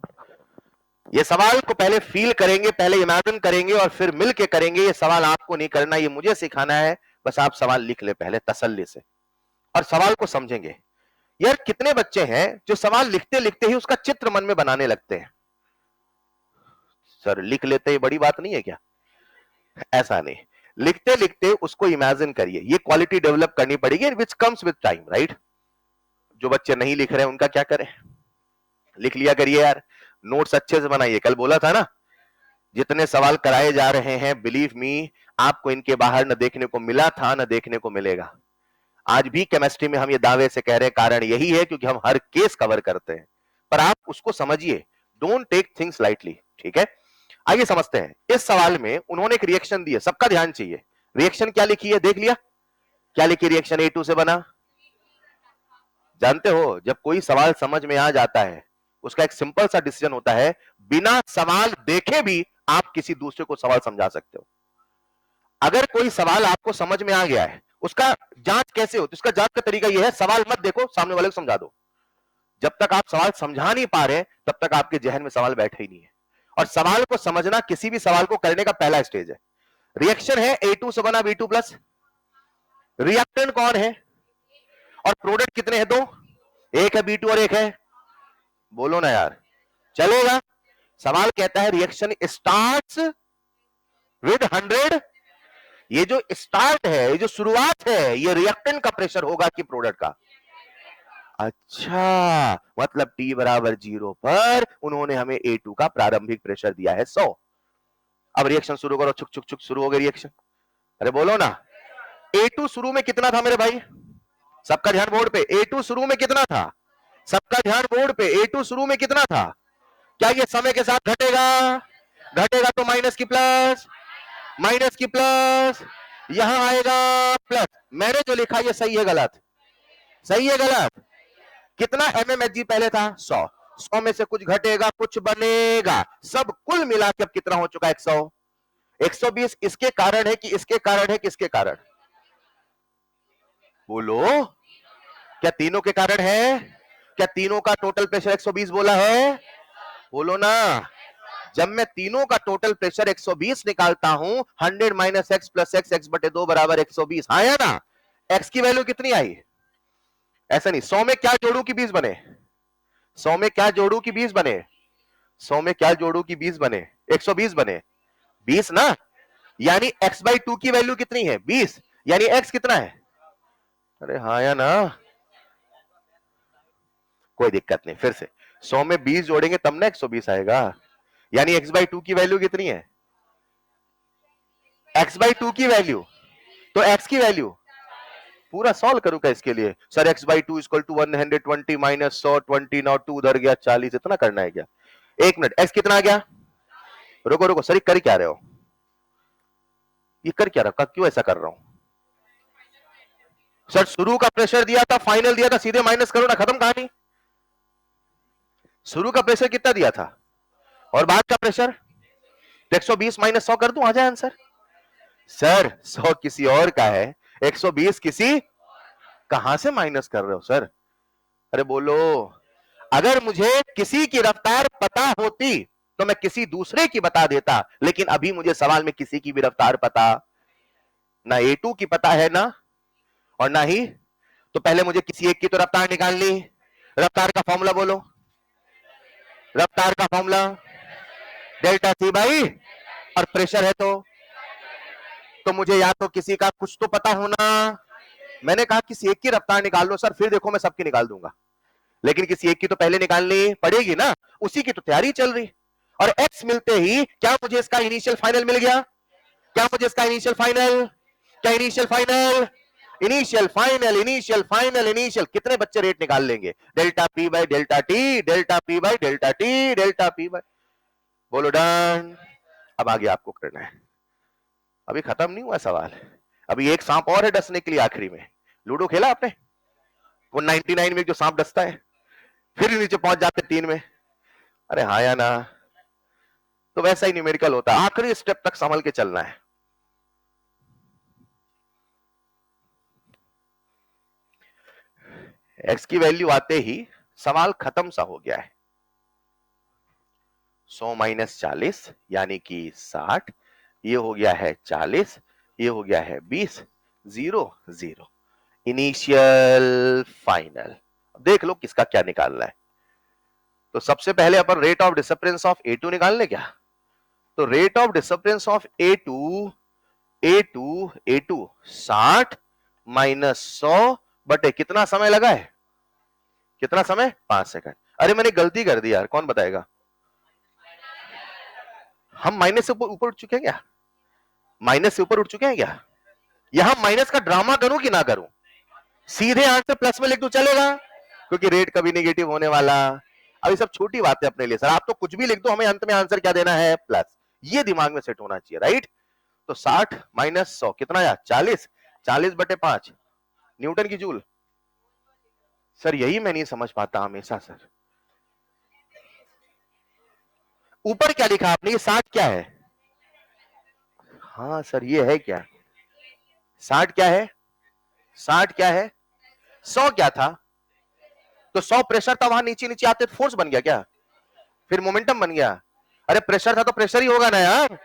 ये सवाल को पहले फील करेंगे, पहले इमेजिन करेंगे और फिर मिल के करेंगे। ये सवाल आपको नहीं करना, ये मुझे सिखाना है। बस आप सवाल लिख ले पहले तसल्ली से और सवाल को समझेंगे। यार कितने बच्चे हैं जो सवाल लिखते लिखते ही उसका चित्र मन में बनाने लगते हैं? सर लिख लेते हैं बड़ी बात नहीं है क्या? ऐसा नहीं, लिखते लिखते उसको इमेजिन करिए। ये क्वालिटी डेवलप करनी पड़ेगी, which comes with time, right? जो बच्चे नहीं लिख रहे हैं उनका क्या करें? लिख लिया करिए यार, नोट्स अच्छे से बनाइए। कल बोला था ना जितने सवाल कराए जा रहे हैं, बिलीव मी, आपको इनके बाहर न देखने को मिला था न देखने को मिलेगा। आज भी केमिस्ट्री में हम ये दावे से कह रहे हैं, कारण यही है क्योंकि हम हर केस कवर करते हैं। पर आप उसको समझिए, डोंट टेक थिंग्स लाइटली, ठीक है। आइए समझते हैं। इस सवाल में उन्होंने एक रिएक्शन दी है, सबका ध्यान चाहिए। रिएक्शन क्या लिखी है, देख लिया? क्या लिखी रिएक्शन? A2 से बना। जानते हो, जब कोई सवाल समझ में आ जाता है, उसका एक सिंपल सा डिसीजन होता है, बिना सवाल देखे भी आप किसी दूसरे को सवाल समझा सकते हो। अगर कोई सवाल आपको समझ में आ गया है, उसका जांच कैसे होती है? उसका जांच का तरीका यह है, सवाल मत देखो, सामने वाले को समझा दो। जब तक आप सवाल समझा नहीं पा रहे, तब तक आपके जहन में सवाल बैठे ही नहीं है। और सवाल को समझना किसी भी सवाल को करने का पहला स्टेज है। रिएक्शन है A2 से बना B2 प्लस। रिएक्टेंट कौन है और प्रोडक्ट कितने हैं? दो, एक है B2 और एक है, बोलो ना यार, चलेगा? सवाल कहता है रिएक्शन स्टार्ट्स विद 100। ये जो स्टार्ट है, ये जो शुरुआत है, ये रिएक्टेंट का प्रेशर होगा कि प्रोडक्ट का? अच्छा, मतलब T बराबर 0 पर उन्होंने हमें A2 का प्रारंभिक प्रेशर दिया है 100। अब रिएक्शन शुरू करो, छुक छुक छुक शुरू हो गई रिएक्शन। अरे बोलो ना, A2 शुरू में कितना था मेरे भाई? सबका ध्यान बोर्ड पे। A2 शुरू में कितना था? सबका ध्यान बोर्ड पे। A2 शुरू में कितना था? क्या ये समय के साथ घटेगा? घटेगा तो माइनस की प्लस, माइनस की प्लस, यहां आएगा प्लस। मैंने जो लिखा ये सही है गलत? सही है गलत? कितना MMHg पहले था? 100। 100 में से कुछ घटेगा, कुछ बनेगा, सब कुल मिला के अब कितना हो चुका है? 100। 120 इसके कारण है कि इसके कारण है, किसके कारण? बोलो, क्या तीनों के कारण है? क्या तीनों का टोटल प्रेशर 120 बोला है? बोलो ना। जब मैं तीनों का टोटल प्रेशर 120 निकालता हूं, 100 minus x plus x, x बटे 2 बराबर 120 आया ना? एक्स की वैल्यू कितनी आई? ऐसा नहीं, 100 में क्या जोड़ू कि 20 बने? 100 में क्या जोड़ू कि 20 बने? 100 में क्या जोड़ू कि 20 बने? 120 बने। 20 ना, यानी x बाई 2 की वैल्यू कितनी है? 20। यानी x कितना है? अरे हाँ या ना? कोई दिक्कत नहीं, फिर से 100 में 20 जोड़ेंगे तब ना 120 आएगा। यानी x बाई 2 की वैल्यू कितनी है? x बाई 2 की वैल्यू, तो x की वैल्यू पूरा सॉल्व करूंगा इसके लिए। Sir x by 2 equal to 120 minus 120, not 2 उधर गया 40, इतना करना है क्या? एक मिनट, x कितना आ गया? रुको रुको सर, कर क्या रहे हो? ये कर क्या रखा? क्यों ऐसा कर रहा हूं? सर शुरू का प्रेशर दिया था, फाइनल दिया था, सीधे माइनस करो ना, खत्म कहानी। शुरू का प्रेशर कितना दिया था और बाद का प्रेशर? 120 माइनस 100 कर दूं, आ जाए आंसर। सर 100 किसी और का है, 120 किसी, कहां से माइनस कर रहे हो सर? अरे बोलो, अगर मुझे किसी की रफ्तार पता होती तो मैं किसी दूसरे की बता देता, लेकिन अभी मुझे सवाल में किसी की भी रफ्तार पता ना, A2 की पता है ना, और ना ही, तो पहले मुझे किसी एक की तो रफ्तार निकालनी। रफ्तार का फॉर्मूला बोलो, रफ्तार का फॉर्मूला डेल्टा सी बाई, और प्रेशर है तो मुझे या तो किसी का कुछ तो पता होना। मैंने कहा किसी एक की रफ्तार निकाल लो सर, फिर देखो मैं सबकी निकाल दूंगा, लेकिन किसी एक की तो पहले निकालनी पड़ेगी ना, उसी की तो तैयारी चल रही। और एक्स मिलते ही क्या मुझे इसका इनिशियल फाइनल मिल गया? क्या मुझे इसका इनिशियल फाइनल? क्या initial final? Initial final, initial final, initial. कितने बच्चे रेट निकाल लेंगे? Delta P by delta T, delta P by delta T, delta P by, बोलो डन। अब आगे आपको करना है, अभी खत्म नहीं हुआ सवाल, अभी एक सांप और है डसने के लिए आखिरी में। लूडो खेला आपने? वो 99 में जो सांप डसता है, फिर नीचे पहुंच जाते 3 में। अरे हाँ या ना? तो वैसा ही न्यूमेरिकल होता है, आखिरी स्टेप तक संभल के चलना है। एक्स की वैल्यू आते ही सवाल खत्म सा हो गया है। 100 माइनस 40 यानी कि 60, ये हो गया है 40, ये हो गया है 20, 0 0, इनिशियल फाइनल। देख लो किसका क्या निकालना है। तो सबसे पहले अपन rate of disappearance of A2 निकाल ले क्या? तो rate of disappearance of A2 60 minus 100 बटे कितना समय लगा है? कितना समय? 5 सेकंड। अरे मैंने गलती कर दी यार, कौन बताएगा? हम माइनस से ऊपर उठ चुके हैं क्या? माइनस से ऊपर उठ चुके हैं क्या? यहां माइनस का ड्रामा करूं कि ना करूं? सीधे आंसर प्लस में लिख दूं चलेगा, क्योंकि रेट कभी नेगेटिव होने वाला। अब ये सब छोटी बातें अपने लिए सर, आप तो कुछ भी लिख दो, हमें अंत में आंसर क्या देना है? प्लस। ये दिमाग में सेट होना चाहिए, राइट? तो 60 माइनस 100 कितना आया? 40। 40/5 न्यूटन की जूल। सर यही मैं नहीं समझ पाता हमेशा सर। ऊपर क्या लिखा आपने? ये 60 क्या है? हाँ सर ये है क्या? 60 क्या है? 60 क्या है? 100 क्या था? तो 100 प्रेशर था, वहां नीचे नीचे आते तो फोर्स बन गया क्या? फिर मोमेंटम बन गया। अरे प्रेशर था तो प्रेशर ही होगा ना यार।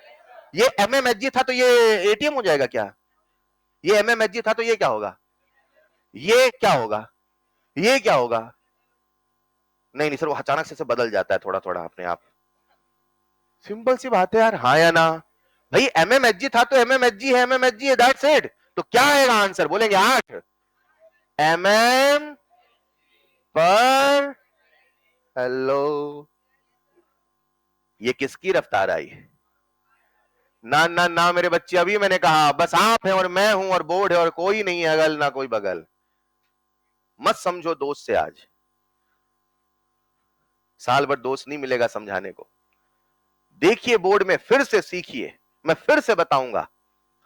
ये एमएमएचजी था तो ये एटीएम हो जाएगा क्या? ये एमएमएचजी था तो ये क्या होगा? ये क्या होगा? ये क्या होगा? नहीं नहीं सर, वो अचानक से बदल जाता है थोड़ा थोड़ा अपने आप। सिंपल सी बात है यार, हाँ या ना? भाई एमएमएचजी था तो एमएमएचजी है, एमएमएचजी है, दैट्स इट। तो क्या आएगा आंसर? बोलेंगे 8 एमएम पर। हेलो, ये किसकी रफ्तार आई? ना ना ना मेरे बच्चे, अभी मैंने कहा बस आप हैं और मैं हूं और बोर्ड है और कोई नहीं है अगल ना कोई बगल। मत समझो दोस्त से आज, साल भर दोस्त नहीं मिलेगा समझाने को। देखिए बोर्ड में, फिर से सीखिए, मैं फिर से बताऊंगा,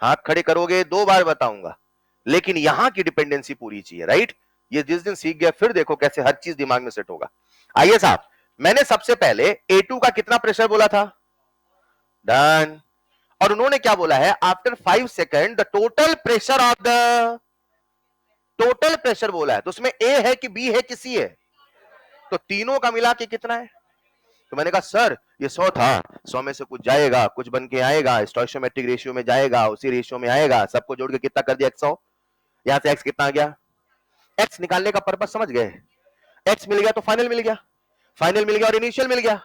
हाथ खड़े करोगे 2 बार बताऊंगा, लेकिन यहां की डिपेंडेंसी पूरी चाहिए, राइट? ये जिस दिन सीख गया फिर देखो कैसे हर चीज दिमाग में सेट होगा। आइए साहब, मैंने सबसे पहले A2 का कितना प्रेशर बोला था? डन। और उन्होंने क्या बोला है? After 5 second the total pressure of the, total pressure बोला है, तो उसमें ए है कि बी है कि सी है? तो तीनों का मिला के कितना है? तो मैंने कहा सर ये 100 था, 100 में से कुछ जाएगा, कुछ बन के आएगा, स्टोइकोमेट्रिक रेशियो में जाएगा, उसी रेशियो में आएगा, सबको जोड़ के कितना कर दिया? 100। यहां से एक्स कितना आ गया? एक्स निकालने का पर्पस समझ गए? एक्स मिल गया तो फाइनल मिल गया, फाइनल मिल गया और इनिशियल मिल गया।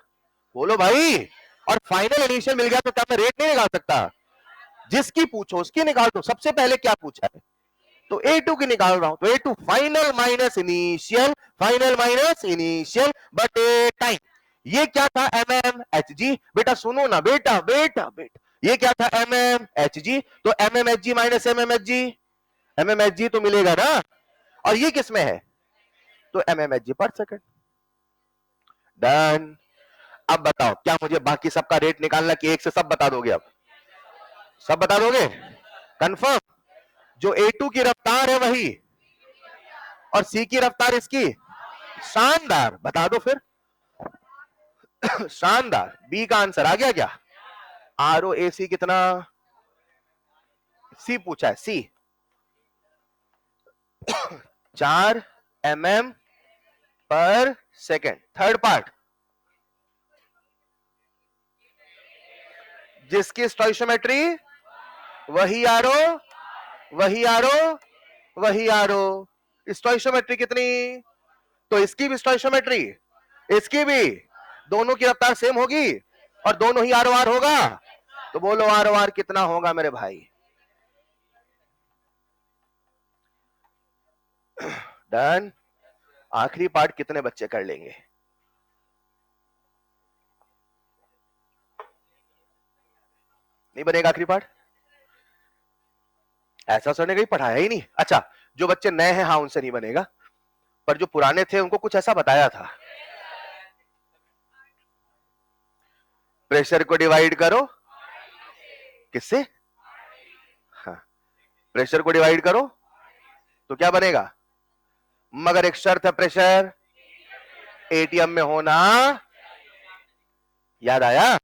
बोलो भाई, और फाइनल इनिशियल मिल गया तो क्या मैं रेट नहीं निकाल सकता? जिसकी पूछो उसकी निकाल दो। सबसे पहले क्या पूछा है? तो A2 की निकाल रहा हूं, तो A2 final minus initial, final minus initial बटे टाइम। ये क्या था? MMHG। बेटा सुनो ना, बेटा बेटा बेटा, ये क्या था? MMHG। तो MMHG माइनस MMHG, MMHG तो मिलेगा ना, और ये किस में है? तो MMHG पर सेकंड। डन। अब बताओ क्या मुझे बाकी सबका रेट निकालना कि एक से सब बता दोगे? अब सब बता दोगे? कंफर्म? जो A2 की रफ्तार है वही, और C की रफ्तार इसकी। शानदार, बता दो फिर। शानदार, बी का आंसर आ गया क्या? ROAC कितना? सी पूछा है, सी 4 mm पर सेकेंड। थर्ड पार्ट जिसकी स्टोइकोमेट्री वही आरो, वही आरो, वही आरो। स्टोइकोमेट्री कितनी? तो इसकी भी स्टोइकोमेट्री, इसकी भी, दोनों की रफ्तार सेम होगी और दोनों ही आर ओ आर होगा। तो बोलो आर ओ आर कितना होगा मेरे भाई? डन। आखिरी पार्ट कितने बच्चे कर लेंगे? नहीं बनेगा आखिरी पार्ट? ऐसा सर ने कहीं पढ़ाया ही नहीं। अच्छा, जो बच्चे नए हैं हाँ उनसे नहीं बनेगा, पर जो पुराने थे उनको कुछ ऐसा बताया था। प्रेशर को डिवाइड करो किससे? हाँ, प्रेशर को डिवाइड करो तो क्या बनेगा? मगर एक शर्त है, प्रेशर एटीएम में होना। याद आया?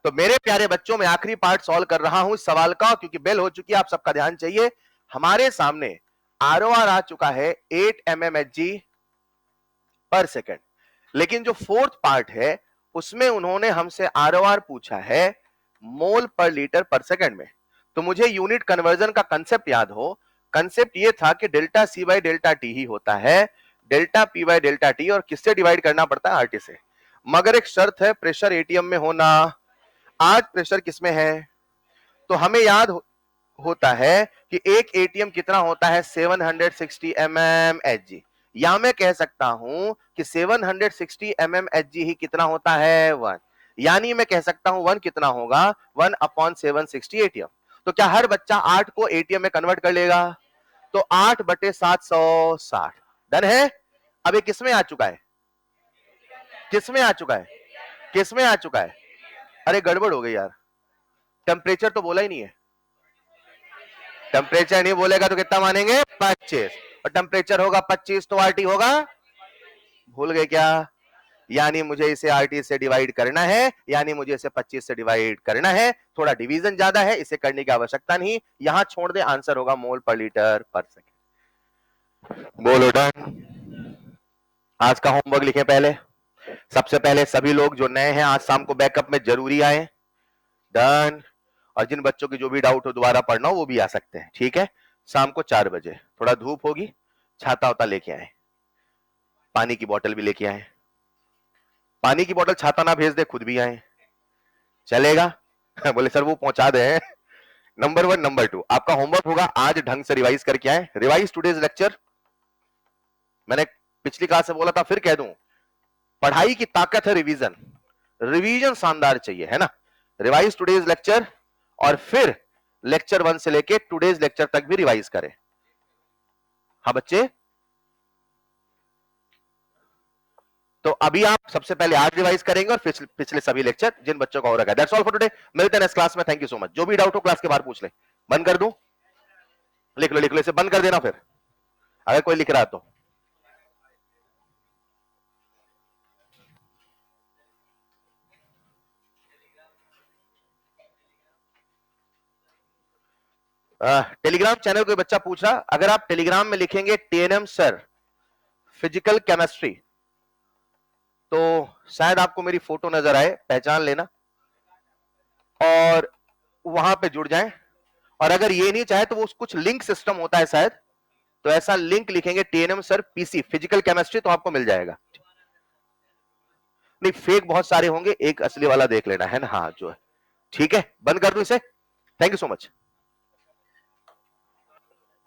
तो मेरे प्यारे बच्चों, मैं आखिरी पार्ट सॉल्व कर रहा हूं इस सवाल का, क्योंकि बेल हो चुकी है, आप सबका ध्यान चाहिए। हमारे सामने आरओआर आ चुका है 8 mmHg पर सेकेंड, लेकिन जो फोर्थ पार्ट है उसमें उन्होंने हमसे आरओआर पूछा है मोल पर लीटर पर सेकेंड में। तो मुझे यूनिट कन्वर्जन का कंसेप्ट याद हो। कंसेप्ट ये था कि delta C by delta T ही होता है, delta P by delta T, और किससे डिवाइड करना पड़ता है? आरटी से। मगर एक शर्त है, प्रेशर एटीएम में होना। आज प्रेशर किसमें है? तो हमें याद होता है कि एक एटीएम कितना होता है? 760 mmHg। या मैं कह सकता हूं कि 760 mmHg ही कितना होता है? 1। यानी मैं कह सकता हूं 1 कितना होगा, 1/760 एटीएम। तो क्या हर बच्चा 8 को एटीएम में कन्वर्ट कर लेगा? तो 8/760 डन है। अब ये किसमें आ चुका है? किसमें आ चुका है? किसमें आ चुका है? अरे गड़बड़ हो गई यार, टेम्परेचर तो बोला ही नहीं है। टेम्परेचर नहीं बोलेगा तो कितना मानेंगे? 25। और टेम्परेचर होगा 25 तो आरटी होगा, भूल गए क्या? यानी मुझे इसे आरटी से डिवाइड करना है, यानी मुझे इसे 25 से डिवाइड करना है। थोड़ा डिवीजन ज्यादा है, इसे करने की आवश्यकता नहीं, यहां छोड़ दे, आंसर होगा मोल पर लीटर पर सेकेंड। बोलो डन। आज का होमवर्क लिखें पहले। सबसे पहले सभी लोग जो नए हैं आज शाम को बैकअप में जरूरी आए। डन। और जिन बच्चों की जो भी डाउट हो दोबारा पढ़ना हो वो भी आ सकते हैं, ठीक है। शाम को 4 बजे, थोड़ा धूप होगी, छाता वता लेके आए, पानी की बोतल भी लेके आए। पानी की बोतल छाता ना भेज दे, खुद भी आए, चलेगा? बोले सर वो पहुंचा दे। नंबर 1। नंबर 2, आपका होमवर्क होगा आज ढंग से रिवाइज करके आए। Revise today's lecture. मैंने पिछली क्लास से बोला था, फिर कह दूं, पढ़ाई की ताकत है रिवीजन। रिवीजन शानदार चाहिए, है ना। रिवाइज टुडेज लेक्चर और फिर लेक्चर 1 से लेके टुडेज लेक्चर तक भी रिवाइज करें। हाँ बच्चे, तो अभी आप सबसे पहले आज रिवाइज करेंगे और पिछले सभी लेक्चर जिन बच्चों का हो रखा है। That's all for today. मिलते हैं नेक्स्ट क्लास में। Thank you so much. जो भी डाउट हो क्लास के बाहर पूछ ले। बंद कर दूं? लिख लो लिख लो, इसे बंद कर देना फिर अगर कोई लिख रहा है तो। टेलीग्राम चैनल कोई बच्चा पूछ रहा, अगर आप टेलीग्राम में लिखेंगे टीएनएम सर फिजिकल केमिस्ट्री तो शायद आपको मेरी फोटो नजर आए, पहचान लेना और वहां पे जुड़ जाएं। और अगर ये नहीं चाहे तो वो कुछ लिंक सिस्टम होता है शायद, तो ऐसा लिंक लिखेंगे TNM sir PC physical chemistry तो आपको मिल जाएगा। नहीं फेक बहुत सारे होंगे, एक असली वाला देख लेना है ना। हाँ जो है, ठीक है। बंद कर दूं इसे। Thank you so much.